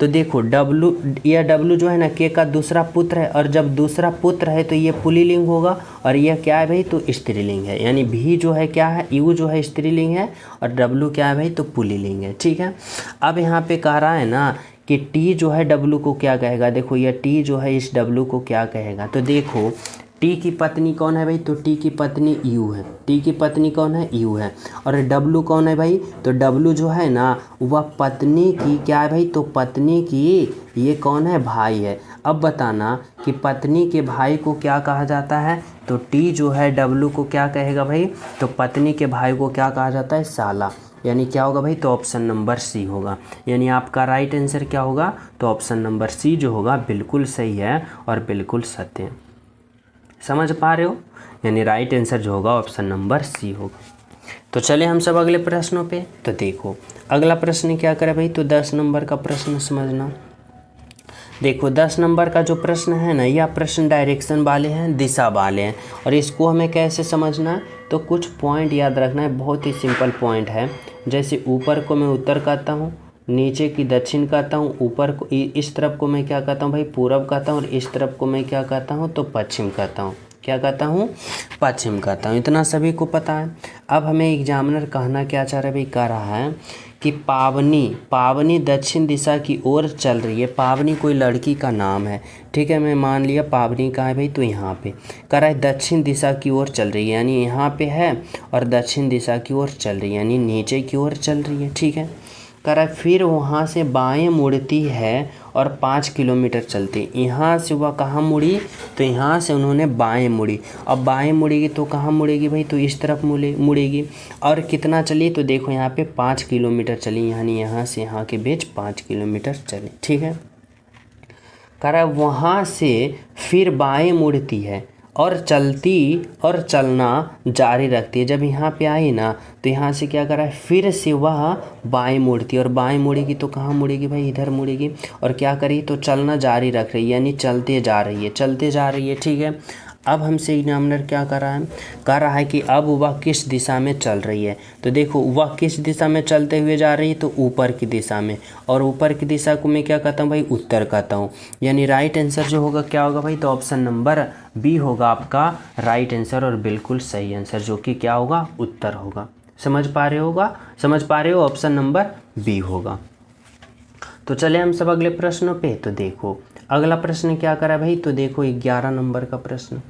तो देखो यह W जो है ना K का दूसरा पुत्र है, और जब दूसरा पुत्र है तो ये पुल्लिंग होगा, और यह क्या है भाई, तो स्त्रीलिंग है। यानी भी जो है क्या है, U जो है स्त्रीलिंग है और W क्या है भाई, तो पुल्लिंग है। ठीक है, अब यहाँ पे कह रहा है ना कि T जो है W को क्या कहेगा। देखो यह T जो है इस W को क्या कहेगा, तो देखो T की पत्नी कौन है भाई, तो T की पत्नी U है। T की पत्नी कौन है, U है। और W कौन है भाई, तो W जो है ना वह पत्नी की क्या है भाई, तो पत्नी की ये कौन है, भाई है। अब बताना कि पत्नी के भाई को क्या कहा जाता है, तो T जो है W को क्या कहेगा भाई, तो पत्नी के भाई को क्या कहा जाता है, साला। यानी क्या होगा भाई, तो ऑप्शन नंबर सी होगा। यानी आपका राइट आंसर क्या होगा, तो ऑप्शन नंबर सी जो होगा बिल्कुल सही है और बिल्कुल सत्य है। समझ पा रहे हो, यानी राइट आंसर जो होगा ऑप्शन नंबर सी होगा। तो चले हम सब अगले प्रश्नों पे। तो देखो अगला प्रश्न क्या करे भाई, तो 10 नंबर का प्रश्न समझना। देखो 10 नंबर का जो प्रश्न है ना, यह प्रश्न डायरेक्शन वाले हैं, दिशा वाले हैं। और इसको हमें कैसे समझना है, तो कुछ पॉइंट याद रखना है, बहुत ही सिंपल पॉइंट है। जैसे ऊपर को मैं उत्तर कहता हूँ, नीचे की दक्षिण कहता हूँ, ऊपर को इस तरफ को मैं क्या कहता हूँ भाई, पूरब कहता हूँ, और इस तरफ को मैं क्या कहता हूँ, तो पश्चिम कहता हूँ। क्या कहता हूँ, पश्चिम कहता हूँ। इतना सभी को पता है। अब हमें एग्जामिनर कहना क्या चाह रहा है भाई, कह रहा है कि पावनी दक्षिण दिशा की ओर चल रही है। पावनी कोई लड़की का नाम है, ठीक है। मैं मान लिया पावनी कहाँ है भाई, तो यहाँ पे कह रहा है दक्षिण दिशा की ओर चल रही है, यानी यहाँ पे है, और दक्षिण दिशा की ओर चल रही है, यानी नीचे की ओर चल रही है, ठीक है। कह रहा है फिर वहाँ से बाएं मुड़ती है और 5 किलोमीटर चलती है। यहाँ से वह कहाँ मुड़ी, तो यहाँ से उन्होंने बाएं मुड़ी। अब बाएं मुड़ेगी तो कहाँ मुड़ेगी भाई, तो इस तरफ मुड़ेगी। और कितना चली, तो देखो यहाँ पे 5 किलोमीटर चली, यानी यहाँ से यहाँ के बीच 5 किलोमीटर चली, ठीक है। कह रहा है वहाँ से फिर बाएं मुड़ती है और चलना जारी रखती है। जब यहाँ पे आई ना, तो यहाँ से क्या कर रहा है, फिर से वह बाएं मुड़ती है, और बाएं मुड़ेगी तो कहाँ मुड़ेगी भाई, इधर मुड़ेगी। और क्या करी, तो चलना जारी रख रही है, यानी चलते जा रही है, ठीक है। अब हमसे एग्जामिनर क्या कर रहा है कि अब वह किस दिशा में चल रही है। तो देखो वह किस दिशा में चलते हुए जा रही है, तो ऊपर की दिशा में। और ऊपर की दिशा को मैं क्या कहता हूँ भाई, उत्तर कहता हूँ। यानी राइट आंसर जो होगा क्या होगा भाई, तो ऑप्शन नंबर बी होगा आपका राइट आंसर, और बिल्कुल सही आंसर, जो कि क्या होगा, उत्तर होगा। समझ पा रहे हो, ऑप्शन नंबर बी होगा। तो चले हम सब अगले प्रश्नों पे। तो देखो अगला प्रश्न क्या करा भाई, तो देखो 11 नंबर का प्रश्न।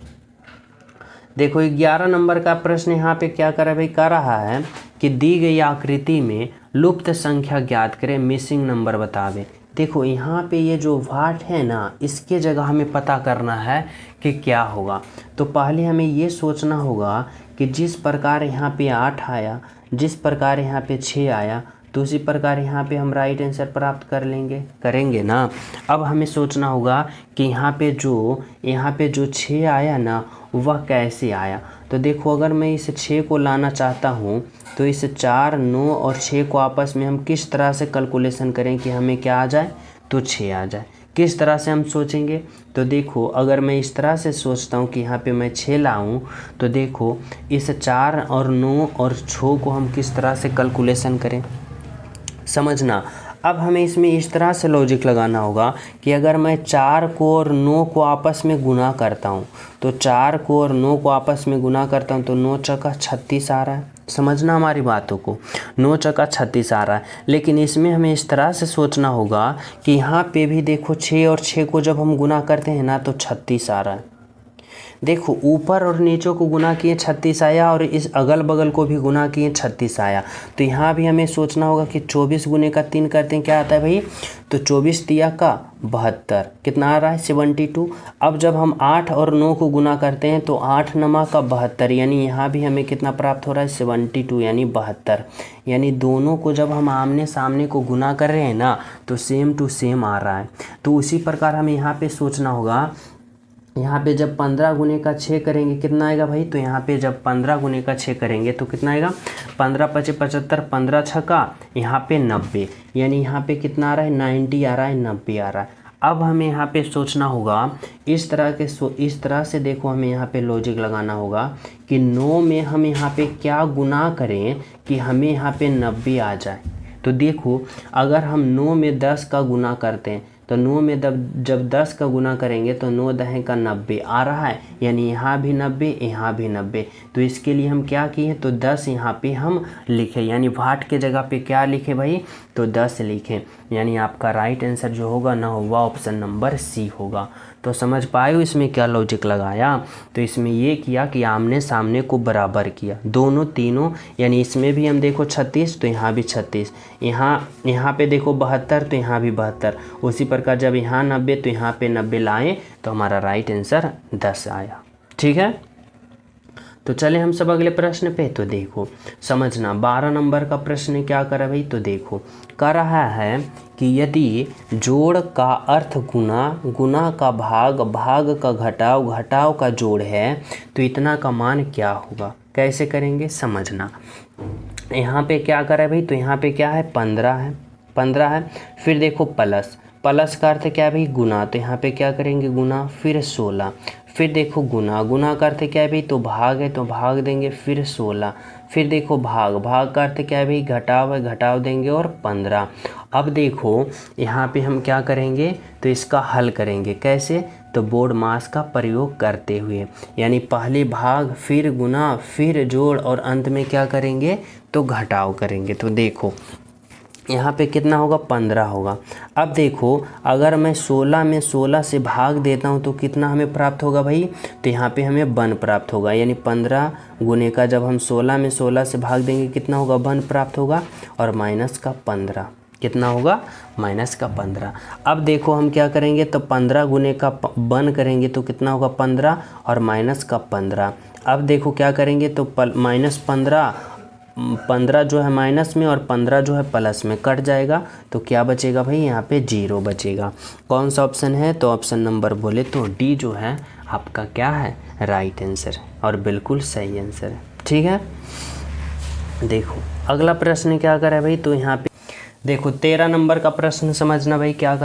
देखो 11 नंबर का प्रश्न यहाँ पे क्या करा भाई, कह रहा है कि दी गई आकृति में लुप्त संख्या ज्ञात करें, मिसिंग नंबर बतावे। देखो यहाँ पे ये जो वाट है ना, इसके जगह हमें पता करना है कि क्या होगा। तो पहले हमें ये सोचना होगा कि जिस प्रकार यहाँ पे 8 आया, जिस प्रकार यहाँ पे 6 आया, तो उसी प्रकार यहाँ पे हम राइट आंसर प्राप्त करेंगे ना। अब हमें सोचना होगा कि यहाँ पे जो 6 आया ना, वह कैसे आया। तो देखो अगर मैं इस 6 को लाना चाहता हूँ, तो इस 4, 9 और 6 को आपस में हम किस तरह से कैलकुलेशन करें कि हमें क्या आ जाए, तो 6 आ जाए। किस तरह से हम सोचेंगे, तो देखो अगर मैं इस तरह से सोचता हूँ कि यहाँ पे मैं 6 लाऊं, तो देखो इस 4 और 9 और 6 को हम किस तरह से कैलकुलेशन करें, समझना। अब हमें इसमें इस तरह से लॉजिक लगाना होगा कि अगर मैं 4 को और 9 को आपस में गुना करता हूँ, तो 4 को और 9 को आपस में गुना करता हूँ, तो 9 चौका 36 आ रहा है। समझना हमारी बातों को, 9 चौका 36 आ रहा है। लेकिन इसमें हमें इस तरह से सोचना होगा कि यहाँ पे भी देखो 6 और 6 को जब हम गुना करते हैं ना, तो 36 आ रहा है। देखो ऊपर और नीचे को गुना किए 36 आया, और इस अगल बगल को भी गुना किए 36 आया। तो यहाँ भी हमें सोचना होगा कि 24 गुने का 3 करते हैं, क्या आता है भाई, तो 24 तिया का 72, कितना आ रहा है 72। अब जब हम 8 और 9 को गुना करते हैं, तो 8 नमा का 72, यानी यहाँ भी हमें कितना प्राप्त हो रहा है 72, यानी 72। यानी दोनों को जब हम आमने सामने को गुना कर रहे हैं ना, तो सेम टू सेम आ रहा है। तो उसी प्रकार हमें यहाँ पे सोचना होगा, यहाँ पे जब 15 गुने का 6 करेंगे कितना आएगा भाई, तो यहाँ पे जब 15 गुने का 6 करेंगे तो कितना आएगा, 15 पचे 75, 15 छक्का, यहाँ पे 90, यानी यहाँ पे कितना आ रहा है 90 आ रहा है, 90 आ रहा है। अब हमें यहाँ पे सोचना होगा इस तरह से देखो हमें यहाँ पे लॉजिक लगाना होगा कि 9 में हम यहाँ पे क्या गुना करें कि हमें यहाँ पे 90 आ जाए। तो देखो अगर हम 9 में 10 का गुना करते हैं, तो 9 में जब 10 का गुना करेंगे तो 9 दहें का 90 आ रहा है, यानी यहाँ भी 90, यहाँ भी 90। तो इसके लिए हम क्या किए, तो 10 यहाँ पे हम लिखे, यानी वाट के जगह पे क्या लिखे भाई, तो 10 लिखें। यानी आपका राइट आंसर जो होगा ना, होगा ऑप्शन नंबर सी होगा। तो समझ पाए हो इसमें क्या लॉजिक लगाया। तो इसमें ये किया कि आमने सामने को बराबर किया, दोनों तीनों, यानी इसमें भी हम देखो 36, तो यहाँ भी 36, यहाँ पे देखो 72, तो यहाँ भी 72। उसी प्रकार जब यहाँ 90, तो यहाँ पे 90 लाएँ, तो हमारा राइट आंसर 10 आया। ठीक है, तो चले हम सब अगले प्रश्न पे। तो देखो समझना, 12 नंबर का प्रश्न क्या करा भाई, तो देखो कह रहा है कि यदि जोड़ का अर्थ गुना, गुना का भाग, भाग का घटाव, घटाव का जोड़ है, तो इतना का मान क्या होगा। कैसे करेंगे समझना। यहाँ पे क्या करा है भाई, तो यहाँ पे क्या है 15 है। फिर देखो प्लस का अर्थ क्या है भाई, गुना, तो यहाँ पे क्या करेंगे गुना, फिर 16, फिर देखो गुना, गुना का अर्थ क्या है भाई, तो भाग है तो भाग देंगे, फिर 16, फिर देखो भाग, भाग का अर्थ क्या है भाई, घटाव है, घटाव देंगे और 15। अब देखो यहाँ पे हम क्या करेंगे, तो इसका हल करेंगे कैसे, तो बोर्ड मास का प्रयोग करते हुए, यानी पहले भाग, फिर गुना, फिर जोड़ और अंत में क्या करेंगे, तो घटाव करेंगे। तो देखो यहाँ पे कितना होगा, 15 होगा। अब देखो अगर मैं 16 में 16 से भाग देता हूँ तो कितना हमें प्राप्त होगा भाई, तो यहाँ पे हमें 1 प्राप्त होगा, यानी 15 गुने का जब हम 16 में 16 से भाग देंगे कितना होगा, 1 प्राप्त होगा, और माइनस का 15, कितना होगा, माइनस का 15। अब देखो हम क्या करेंगे, तो 15 गुने का 1 करेंगे तो कितना होगा, 15 और माइनस का 15। अब देखो क्या करेंगे, तो माइनस 15 जो है माइनस में और 15 जो है प्लस में कट जाएगा, तो क्या बचेगा भाई, यहाँ पे 0 बचेगा। कौन सा ऑप्शन है, तो ऑप्शन नंबर बोले तो डी जो है आपका क्या है, राइट आंसर, और बिल्कुल सही आंसर है। ठीक है, देखो अगला प्रश्न क्या करा है भाई, तो यहाँ पे देखो 13 नंबर का प्रश्न समझना भाई, क्या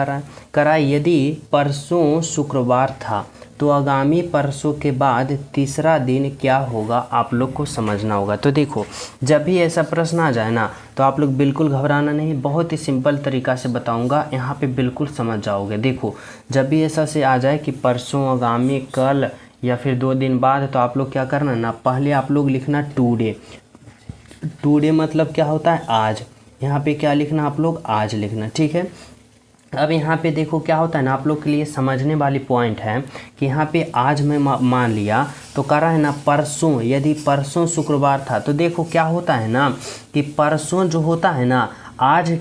करा यदि परसों शुक्रवार था तो आगामी परसों के बाद तीसरा दिन क्या होगा, आप लोग को समझना होगा। तो देखो जब भी ऐसा प्रश्न आ जाए ना, तो आप लोग बिल्कुल घबराना नहीं, बहुत ही सिंपल तरीका से बताऊंगा, यहाँ पे बिल्कुल समझ जाओगे। देखो जब भी ऐसा से आ जाए कि परसों, आगामी, कल या फिर 2 दिन बाद, तो आप लोग क्या करना ना, पहले आप लोग लिखना टुडे। टुडे मतलब क्या होता है, आज, यहाँ पे क्या लिखना, आप लोग आज लिखना। ठीक है, अब यहाँ पे देखो क्या होता है ना, आप लोग के लिए समझने वाली पॉइंट है कि यहाँ पे आज मैं मान लिया, तो कह रहा है ना परसों, यदि परसों शुक्रवार था, तो देखो क्या होता है ना कि परसों जो होता है ना, आज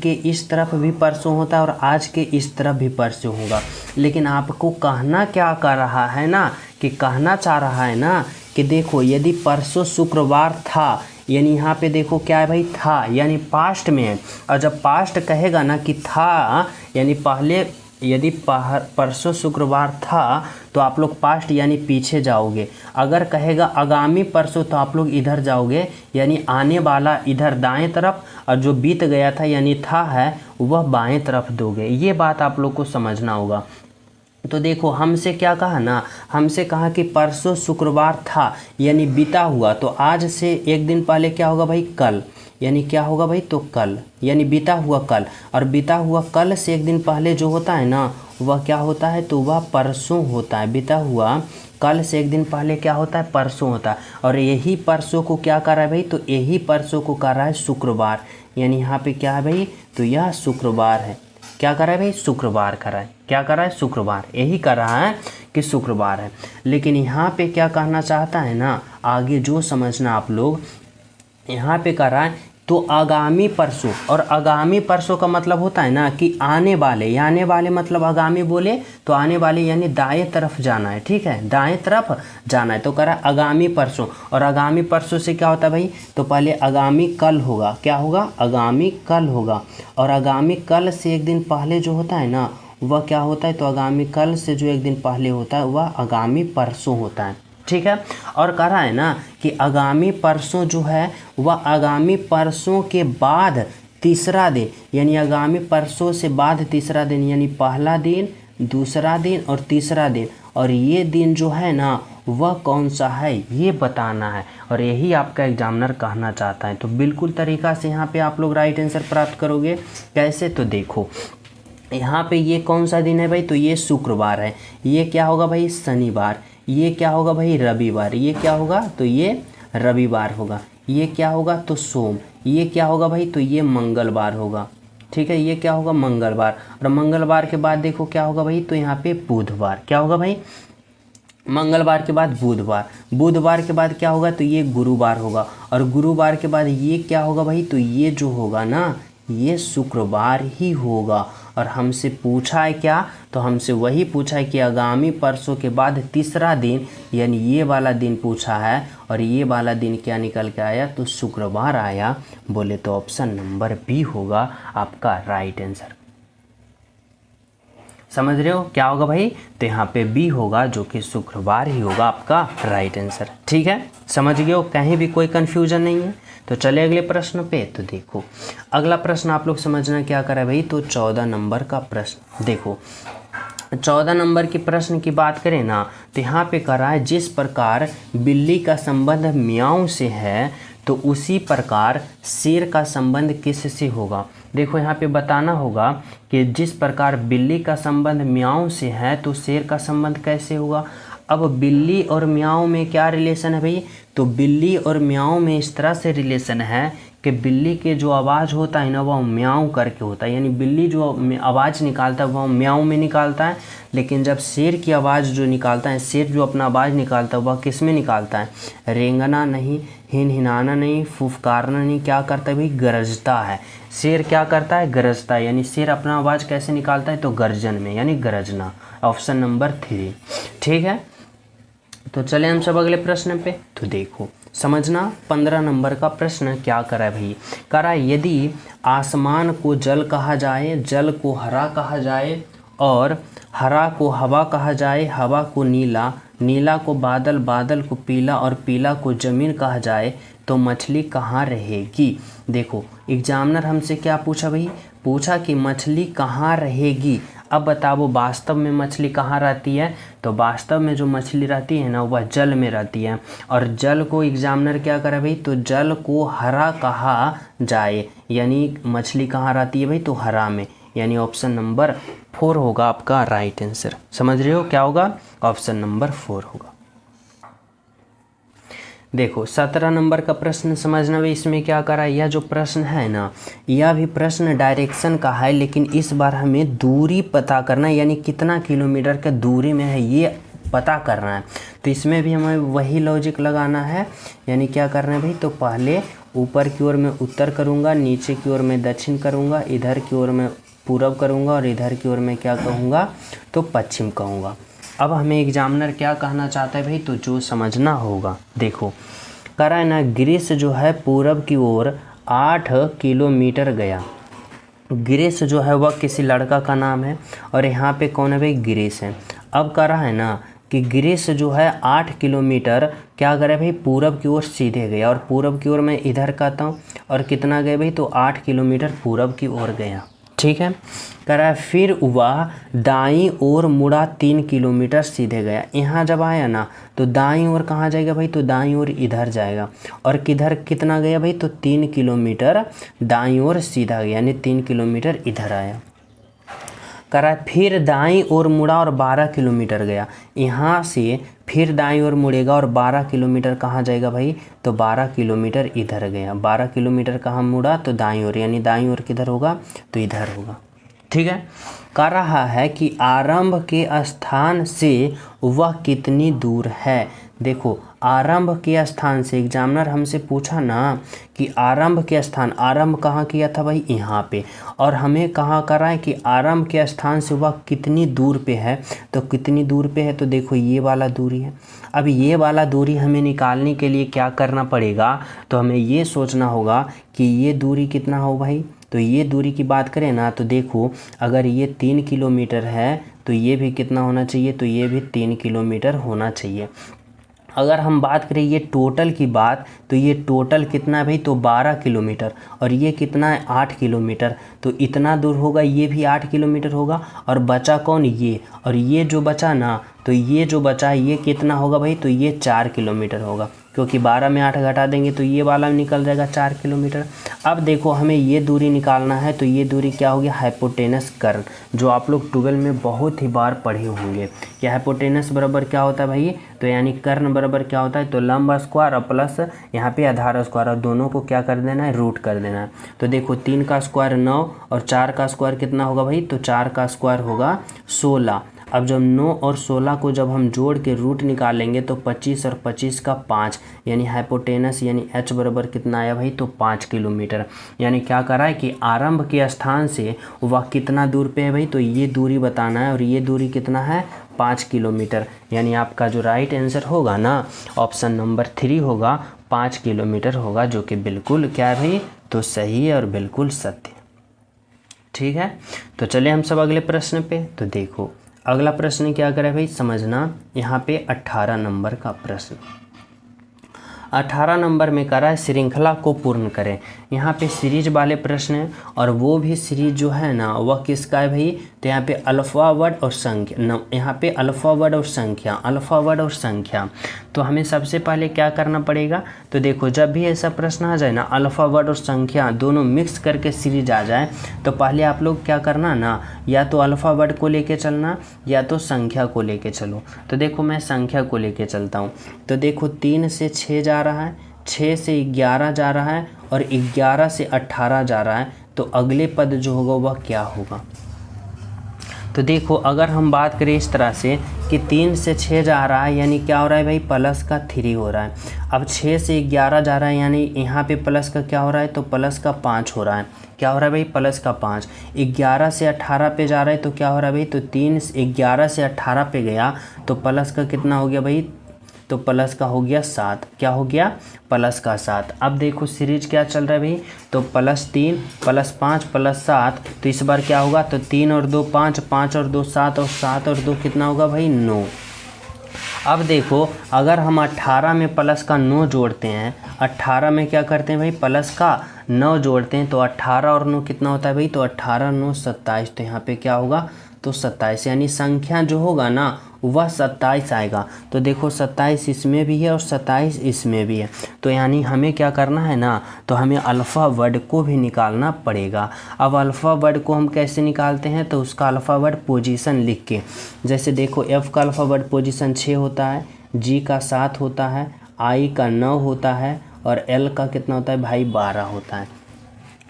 के इस तरफ भी परसों होता है और आज के इस तरफ भी परसों होगा। लेकिन आपको कहना क्या कर रहा है ना, कि कहना चाह रहा है ना कि देखो यदि परसों शुक्रवार था, यानी यहाँ पे देखो क्या है भाई, था, यानी पास्ट में है, और जब पास्ट कहेगा ना कि था, यानी पहले यदि परसों शुक्रवार था तो आप लोग पास्ट यानी पीछे जाओगे। अगर कहेगा आगामी परसों तो आप लोग इधर जाओगे, यानी आने वाला इधर दाएं तरफ, और जो बीत गया था यानी था है वह बाएं तरफ दोगे। ये बात आप लोग को समझना होगा। तो देखो हमसे क्या कहा ना, हमसे कहा कि परसों शुक्रवार था यानी बीता हुआ, तो आज से एक दिन पहले क्या होगा भाई, कल, यानी क्या होगा भाई, तो कल, यानी बीता हुआ कल, और बीता हुआ कल से एक दिन पहले जो होता है ना वह क्या होता है, तो वह परसों होता है। बीता हुआ कल से एक दिन पहले क्या होता है, परसों होता है। और यही परसों को क्या कर रहा है भाई, तो यही परसों को कर रहा है शुक्रवार, यानी यहाँ पे क्या है भाई, तो यह शुक्रवार है। क्या कर रहा है भाई, शुक्रवार कर रहा है, क्या कर रहा है, शुक्रवार, यही कर रहा है कि शुक्रवार है। लेकिन यहाँ पे क्या कहना चाहता है ना, आगे जो समझना आप लोग, यहाँ पे कर रहा है तो आगामी परसों, और आगामी परसों का मतलब होता है ना कि आने वाले, ये आने वाले मतलब आगामी बोले तो आने वाले यानी दाएं तरफ जाना है। ठीक है, दाएं तरफ जाना है, तो कह रहा है आगामी परसों, और आगामी परसों से क्या होता है भाई, तो पहले आगामी कल होगा, क्या होगा, आगामी कल होगा, और आगामी कल से एक दिन पहले जो होता है ना वह क्या होता है, तो आगामी कल से जो एक दिन पहले होता है वह आगामी परसों होता है। ठीक है, और कह रहा है ना कि आगामी परसों जो है वह आगामी परसों के बाद तीसरा दिन, यानी आगामी परसों से बाद तीसरा दिन, यानी पहला दिन, दूसरा दिन और तीसरा दिन, और ये दिन जो है ना वह कौन सा है ये बताना है, और यही आपका एग्जामिनर कहना चाहता है। तो बिल्कुल तरीका से यहाँ पे आप लोग राइट आंसर प्राप्त करोगे। कैसे, तो देखो यहाँ पे ये कौन सा दिन है भाई, तो ये शुक्रवार है, ये क्या होगा भाई, शनिवार, ये क्या होगा भाई, रविवार, ये क्या होगा, तो ये रविवार होगा, ये क्या होगा, तो सोम, ये क्या होगा भाई, तो ये मंगलवार होगा। ठीक है, ये क्या होगा, मंगलवार, और मंगलवार के बाद देखो क्या होगा भाई, तो यहाँ पे बुधवार, क्या होगा भाई, मंगलवार के बाद बुधवार, बुधवार के बाद क्या होगा, तो ये गुरुवार होगा, और गुरुवार के बाद ये क्या होगा भाई, तो ये जो होगा ना ये शुक्रवार ही होगा। और हमसे पूछा है क्या, तो हमसे वही पूछा है कि आगामी परसों के बाद तीसरा दिन, यानी ये वाला दिन पूछा है, और ये वाला दिन क्या निकल के आया, तो शुक्रवार आया। बोले तो ऑप्शन नंबर बी होगा आपका राइट आंसर। समझ रहे हो क्या होगा भाई, तो यहाँ पे बी होगा जो कि शुक्रवार ही होगा आपका राइट आंसर। ठीक है, समझ गए हो, कहीं भी कोई कन्फ्यूजन नहीं है। तो चले अगले प्रश्न पे। तो देखो अगला प्रश्न आप लोग समझना क्या करा भाई, तो 14 नंबर का प्रश्न देखो। 14 नंबर के प्रश्न की बात करें ना, तो यहाँ पे कह रहा है जिस प्रकार बिल्ली का संबंध म्याऊं से है तो उसी प्रकार शेर का संबंध किससे होगा। देखो यहाँ पे बताना होगा कि जिस प्रकार बिल्ली का संबंध म्याऊं से है तो शेर का संबंध कैसे होगा। अब बिल्ली और म्याऊं में क्या रिलेशन है भाई, तो बिल्ली और म्याऊं में इस तरह से रिलेशन है कि बिल्ली के जो आवाज़ होता है ना वह म्याऊं करके होता है, यानी बिल्ली जो आवाज़ निकालता है वह म्याऊं में निकालता है, लेकिन जब शेर की आवाज़ जो निकालता है, शेर जो अपना आवाज़ निकालता है वह किस में निकालता है, रेंगना नहीं, हिनहिनाना नहीं, फुफकारना नहीं, क्या करता है भाई, गरजता है। शेर क्या करता है, गरजता है, यानी शेर अपना आवाज़ कैसे निकालता है, तो गर्जन में, यानी गरजना। ऑप्शन नंबर 3 ठीक है। तो चले हम सब अगले प्रश्न पे। तो देखो समझना 15 नंबर का प्रश्न क्या करा है भाई, करा यदि आसमान को जल कहा जाए, जल को हरा कहा जाए, और हरा को हवा कहा जाए, हवा को नीला, नीला को बादल, बादल को पीला, और पीला को ज़मीन कहा जाए, तो मछली कहाँ रहेगी। देखो एग्जामिनर हमसे क्या पूछा भाई, पूछा कि मछली कहाँ रहेगी। अब बताओ वास्तव में मछली कहाँ रहती है, तो वास्तव में जो मछली रहती है ना वह जल में रहती है, और जल को एग्जामिनर क्या करे भाई, तो जल को हरा कहा जाए, यानी मछली कहाँ रहती है भाई, तो हरा में, यानी ऑप्शन नंबर 4 होगा आपका राइट आंसर। समझ रहे हो क्या होगा, ऑप्शन नंबर 4 होगा। देखो 17 नंबर का प्रश्न समझना भाई, इसमें क्या करा, यह जो प्रश्न है ना यह भी प्रश्न डायरेक्शन का है, लेकिन इस बार हमें दूरी पता करना है, यानी कितना किलोमीटर के दूरी में है ये पता करना है। तो इसमें भी हमें वही लॉजिक लगाना है, यानी क्या करना है भाई, तो पहले ऊपर की ओर मैं उत्तर करूँगा, नीचे की ओर मैं दक्षिण करूँगा, इधर की ओर मैं पूर्व करूँगा, और इधर की ओर मैं क्या कहूँगा, तो पश्चिम कहूँगा। अब हमें एग्जामिनर क्या कहना चाहता है भाई, तो जो समझना होगा। देखो कह रहा है ना ग्रीस जो है पूरब की ओर 8 किलोमीटर गया। ग्रीस जो है वह किसी लड़का का नाम है, और यहाँ पे कौन है भाई, ग्रीस है। अब कह रहा है ना कि ग्रीस जो है 8 किलोमीटर क्या करे भाई, पूरब की ओर सीधे गया, और पूरब की ओर मैं इधर कहता हूँ, और कितना गए भाई, तो 8 किलोमीटर पूरब की ओर गया। ठीक है, कह रहा है फिर वह दाईं ओर मुड़ा 3 किलोमीटर सीधे गया। यहाँ जब आया ना तो दाईं ओर कहाँ जाएगा भाई, तो दाईं ओर इधर जाएगा, और किधर कितना गया भाई, तो 3 किलोमीटर दाईं ओर सीधा गया, यानी 3 किलोमीटर इधर आया। कह रहा है फिर दाईं ओर मुड़ा और 12 किलोमीटर गया। यहाँ से फिर दाईं ओर मुड़ेगा और 12 किलोमीटर कहाँ जाएगा भाई, तो 12 किलोमीटर इधर गया। 12 किलोमीटर कहाँ मुड़ा, तो दाईं ओर, यानी दाईं ओर किधर होगा, तो इधर होगा। ठीक है, कह रहा है कि आरंभ के स्थान से वह कितनी दूर है। देखो आरंभ के स्थान से एग्जामिनर हमसे पूछा ना कि आरंभ के स्थान, आरंभ कहाँ किया था भाई, यहाँ पे, और हमें कहाँ करा है कि आरंभ के स्थान से वह कितनी दूर पे है, तो कितनी दूर पे है, तो देखो ये वाला दूरी है। अब ये वाला दूरी हमें निकालने के लिए क्या करना पड़ेगा, तो हमें ये सोचना होगा कि ये दूरी कितना हो भाई, तो ये दूरी की बात करें ना तो देखो अगर ये 3 किलोमीटर है तो ये भी कितना होना चाहिए, तो ये भी 3 किलोमीटर होना चाहिए। अगर हम बात करें ये टोटल की बात, तो ये टोटल कितना है भाई, तो 12 किलोमीटर, और ये कितना है 8 किलोमीटर, तो इतना दूर होगा, ये भी 8 किलोमीटर होगा, और बचा कौन, ये, और ये जो बचा ना, तो ये जो बचा ये कितना होगा भाई, तो ये 4 किलोमीटर होगा, क्योंकि 12 में 8 घटा देंगे तो ये वाला निकल जाएगा 4 किलोमीटर। अब देखो हमें ये दूरी निकालना है, तो ये दूरी क्या होगी, हाइपोटेनस कर्ण, जो आप लोग 12 में बहुत ही बार पढ़े होंगे कि हाइपोटेनस बराबर क्या होता है भाई, तो यानी कर्ण बराबर क्या होता है, तो लंब स्क्वायर और प्लस यहाँ पे आधार स्क्वायर, और दोनों को क्या कर देना है, रूट कर देना है। तो देखो 3 का स्क्वायर 9 और 4 का स्क्वायर कितना होगा भाई, तो 4 का स्क्वायर होगा 16। अब जब 9 और 16 को जब हम जोड़ के रूट निकालेंगे तो 25 और 25 का 5, यानी हाइपोटेनस यानी h बराबर कितना आया भाई, तो 5 किलोमीटर। यानी क्या करा है कि आरंभ के स्थान से वह कितना दूर पे है भाई, तो ये दूरी बताना है, और ये दूरी कितना है, 5 किलोमीटर। यानी आपका जो राइट आंसर होगा ना ऑप्शन नंबर 3 होगा, 5 किलोमीटर होगा, जो कि बिल्कुल क्या है भाई, तो सही है और बिल्कुल सत्य। ठीक है, तो चलिए हम सब अगले प्रश्न पे। तो देखो अगला प्रश्न क्या करे भाई, समझना यहाँ पे 18 नंबर का प्रश्न। 18 नंबर में करा है श्रृंखला को पूर्ण करें। यहाँ पे सीरीज वाले प्रश्न हैं और वो भी सीरीज जो है ना वह किसका है भाई, तो यहाँ पे अल्फ़ा वर्ड और संख्या, यहाँ पे अल्फ़ा वर्ड और संख्या, अल्फ़ा वर्ड और संख्या। तो हमें सबसे पहले क्या करना पड़ेगा, तो देखो जब भी ऐसा प्रश्न आ जाए ना अल्फ़ा वर्ड और संख्या दोनों मिक्स करके सीरीज आ जाए, तो पहले आप लोग क्या करना ना, या तो अल्फ़ा वर्ड को लेके चलना या तो संख्या को लेके चलो। तो देखो मैं संख्या को लेके चलता हूँ। तो देखो 3 से 6 जा रहा है, 6 से 11 जा रहा है और 11 से 18 जा रहा है। तो अगले पद जो होगा वह क्या होगा। तो देखो अगर हम बात करें इस तरह से कि 3 से 6 जा रहा है यानी क्या हो रहा है भाई, प्लस का 3 हो रहा है। अब 6 से 11 जा रहा है यानी यहाँ पे प्लस का क्या हो रहा है, तो प्लस का 5 हो रहा है। क्या हो रहा है भाई, प्लस का 5। 11 से 18 पे जा रहा है तो क्या हो रहा है भाई, तो 11 से 18 पे गया तो प्लस का कितना हो गया भाई, तो प्लस का हो गया 7। क्या हो गया, प्लस का 7। अब देखो सीरीज क्या चल रहा है भाई, तो +3 +5 +7। तो इस बार क्या होगा, तो 3 और 2 5, 5 और 2 7 और 7 और 2 कितना होगा भाई 9। अब देखो अगर हम 18 में प्लस का 9 जोड़ते हैं, 18 में क्या करते हैं भाई प्लस का 9 जोड़ते हैं, तो 18 और 9 कितना होता है भाई, तो 18 9 27। तो यहाँ पे क्या होगा, तो 27, यानी संख्या जो होगा ना वह 27 आएगा। तो देखो 27 इसमें भी है और 27 इसमें भी है। तो यानी हमें क्या करना है ना, तो हमें अल्फ़ा वर्ड को भी निकालना पड़ेगा। अब अल्फ़ा वर्ड को हम कैसे निकालते हैं, तो उसका अल्फ़ा वर्ड पोजीशन लिख के, जैसे देखो एफ़ का अल्फ़ा वर्ड पोजीशन 6 होता है, जी का 7 होता है, आई का 9 होता है और एल का कितना होता है भाई 12 होता है।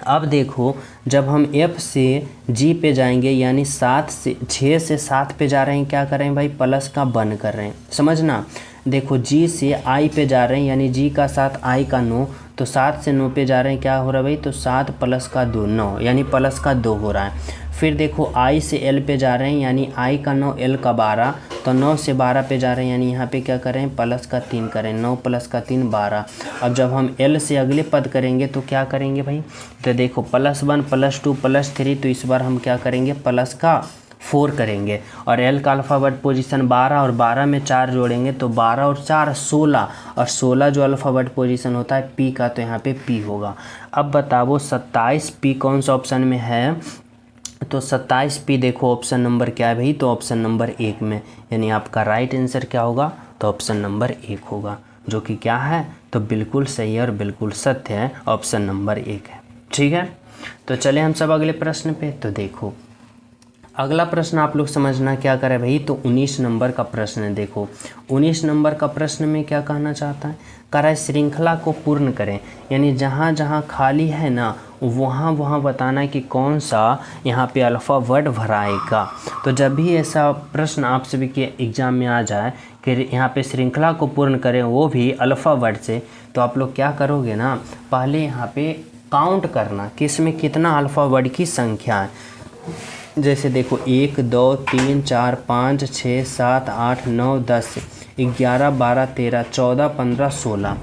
अब देखो जब हम F से G पे जाएंगे यानी 6 से 7 पे जा रहे हैं, क्या कर रहे हैं भाई, प्लस का 1 कर रहे हैं, समझना। देखो G से I पे जा रहे हैं यानी G का 7 I का 9, तो 7 से 9 पे जा रहे हैं, क्या हो रहा है भाई, तो 7 + का 2 9 यानी प्लस का 2 हो रहा है। फिर देखो I से L पे जा रहे हैं यानी I का 9 L का 12, तो 9 से 12 पे जा रहे हैं यानी यहाँ पे क्या करें, प्लस का 3 करें, 9 + का 3 12। अब जब हम L से अगले पद करेंगे तो क्या करेंगे भाई, तो देखो +1 +2 +3, तो इस बार हम क्या करेंगे प्लस का 4 करेंगे और L का अल्फ़ा वर्ड पोजीशन 12 और 12 में 4 जोड़ेंगे तो 12 और 4 16 और 16 जो अल्फ़ा वर्ड पोजीशन होता है P का, तो यहाँ पे P होगा। अब बताओ 27 P कौन सा ऑप्शन में है, तो 27 P देखो ऑप्शन नंबर क्या है भाई, तो ऑप्शन नंबर 1 में, यानी आपका राइट आंसर क्या होगा, तो ऑप्शन नंबर 1 होगा, जो कि क्या है, तो बिल्कुल सही है और बिल्कुल सत्य है, ऑप्शन नंबर 1 है। ठीक है, तो चले हम सब अगले प्रश्न पे। तो देखो अगला प्रश्न आप लोग समझना क्या करें भाई, तो 19 नंबर का प्रश्न है। देखो 19 नंबर का प्रश्न में क्या कहना चाहता है, कह रहा है श्रृंखला को पूर्ण करें, यानी जहाँ जहाँ खाली है ना वहाँ वहाँ बताना है कि कौन सा यहाँ पे अल्फ़ा वर्ड भराएगा। तो जब भी ऐसा प्रश्न आप सभी के एग्ज़ाम में आ जाए कि यहाँ पे श्रृंखला को पूर्ण करें वो भी अल्फ़ा वर्ड से, तो आप लोग क्या करोगे ना, पहले यहाँ पे काउंट करना कि इसमें कितना अल्फ़ा वर्ड की संख्या है। जैसे देखो 1 2 3 4 5 6 7 8 9 10 11 12 13 14 15 16,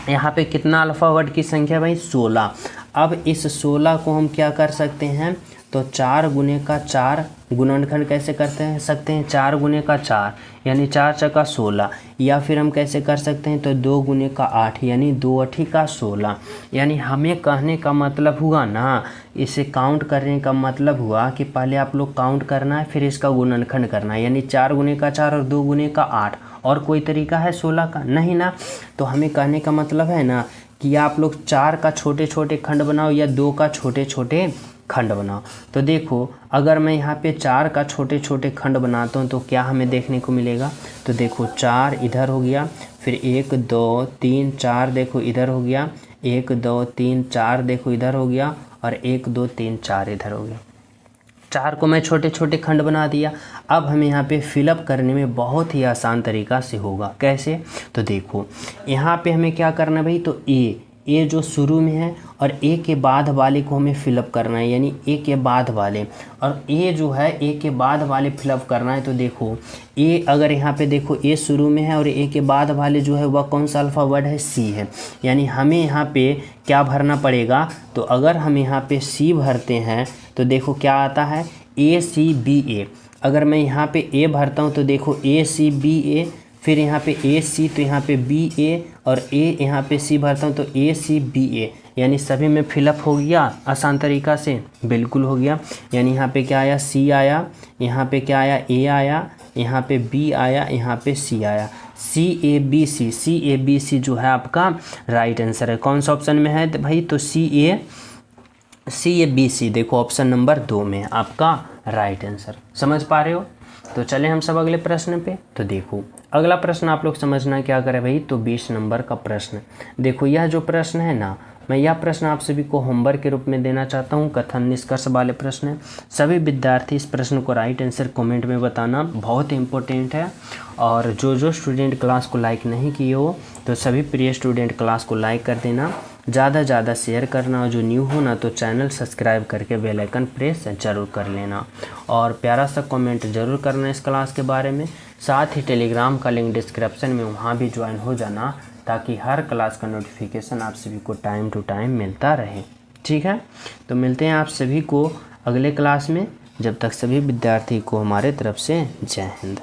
यहाँ पे कितना अल्फ़ा वर्ड की संख्या भाई 16। अब इस 16 को हम क्या कर सकते हैं, तो 4 गुने का 4 गुणनखंड कैसे सकते हैं 4 गुने का 4 यानी 4 चौका 16, या फिर हम कैसे कर सकते हैं, तो 2 गुने का 8 यानी 2 8 का 16। यानी हमें कहने का मतलब हुआ ना, इसे काउंट करने का मतलब हुआ कि पहले आप लोग काउंट करना है फिर इसका गुणनखंड करना है, यानी 4 गुने का 4 और 2 गुने का 8। और कोई तरीका है 16 का, नहीं ना। तो हमें कहने का मतलब है ना कि आप लोग 4 का छोटे छोटे खंड बनाओ या 2 का छोटे छोटे खंड बनाओ। तो देखो अगर मैं यहाँ पे 4 का छोटे छोटे खंड बनाता हूँ तो क्या हमें देखने को मिलेगा, तो देखो 4 इधर हो गया, फिर 1 2 3 4 देखो इधर हो गया, 1 2 3 4 देखो इधर हो गया और 1 2 3 4 इधर हो गया। 4 को मैं छोटे छोटे खंड बना दिया। अब हमें यहाँ पे फिलअप करने में बहुत ही आसान तरीका से होगा। कैसे, तो देखो यहाँ पे हमें क्या करना है भाई, तो ए जो शुरू में है और ए के बाद वाले को हमें फिलअप करना है, यानी ए के बाद वाले, और ए जो है ए के बाद वाले फिलअप करना है। तो देखो ए अगर यहाँ पे देखो ए शुरू में है और ए के बाद वाले जो है वह कौन सा अल्फ़ा वर्ड है, सी है, यानी हमें यहाँ पे क्या भरना पड़ेगा। तो अगर हम यहाँ पे सी भरते हैं तो देखो क्या आता है, ए सी बी ए। अगर मैं यहाँ पे ए भरता हूँ तो देखो ए सी बी ए, फिर यहाँ पे AC, तो यहाँ पे BA और A यहाँ पे C भरता हूँ तो ACBA, यानी सभी में फिलअप हो गया आसान तरीक़ा से, बिल्कुल हो गया। यानी यहाँ पे क्या आया, C आया, यहाँ पे क्या आया, A आया, यहाँ पे B आया, यहाँ पे C आया। CABC जो है आपका राइट आंसर है। कौन सा ऑप्शन में है भाई, तो CABC देखो ऑप्शन नंबर 2 में आपका राइट आंसर। समझ पा रहे हो? तो चलें हम सब अगले प्रश्न पे। तो देखो अगला प्रश्न आप लोग समझना क्या करें भाई, तो 20 नंबर का प्रश्न। देखो यह जो प्रश्न है ना, मैं यह प्रश्न आप सभी को होमवर्क के रूप में देना चाहता हूं, कथन निष्कर्ष वाले प्रश्न है। सभी विद्यार्थी इस प्रश्न को राइट आंसर कमेंट में बताना, बहुत इंपॉर्टेंट है। और जो स्टूडेंट क्लास को लाइक नहीं किए हो तो सभी प्रिय स्टूडेंट क्लास को लाइक कर देना, ज़्यादा से ज़्यादा शेयर करना, और जो न्यू हो ना तो चैनल सब्सक्राइब करके बेल आइकन प्रेस जरूर कर लेना, और प्यारा सा कमेंट जरूर करना इस क्लास के बारे में। साथ ही टेलीग्राम का लिंक डिस्क्रिप्शन में, वहाँ भी ज्वाइन हो जाना, ताकि हर क्लास का नोटिफिकेशन आप सभी को टाइम टू टाइम मिलता रहे। ठीक है, तो मिलते हैं आप सभी को अगले क्लास में। जब तक सभी विद्यार्थी को हमारे तरफ से जय हिंद।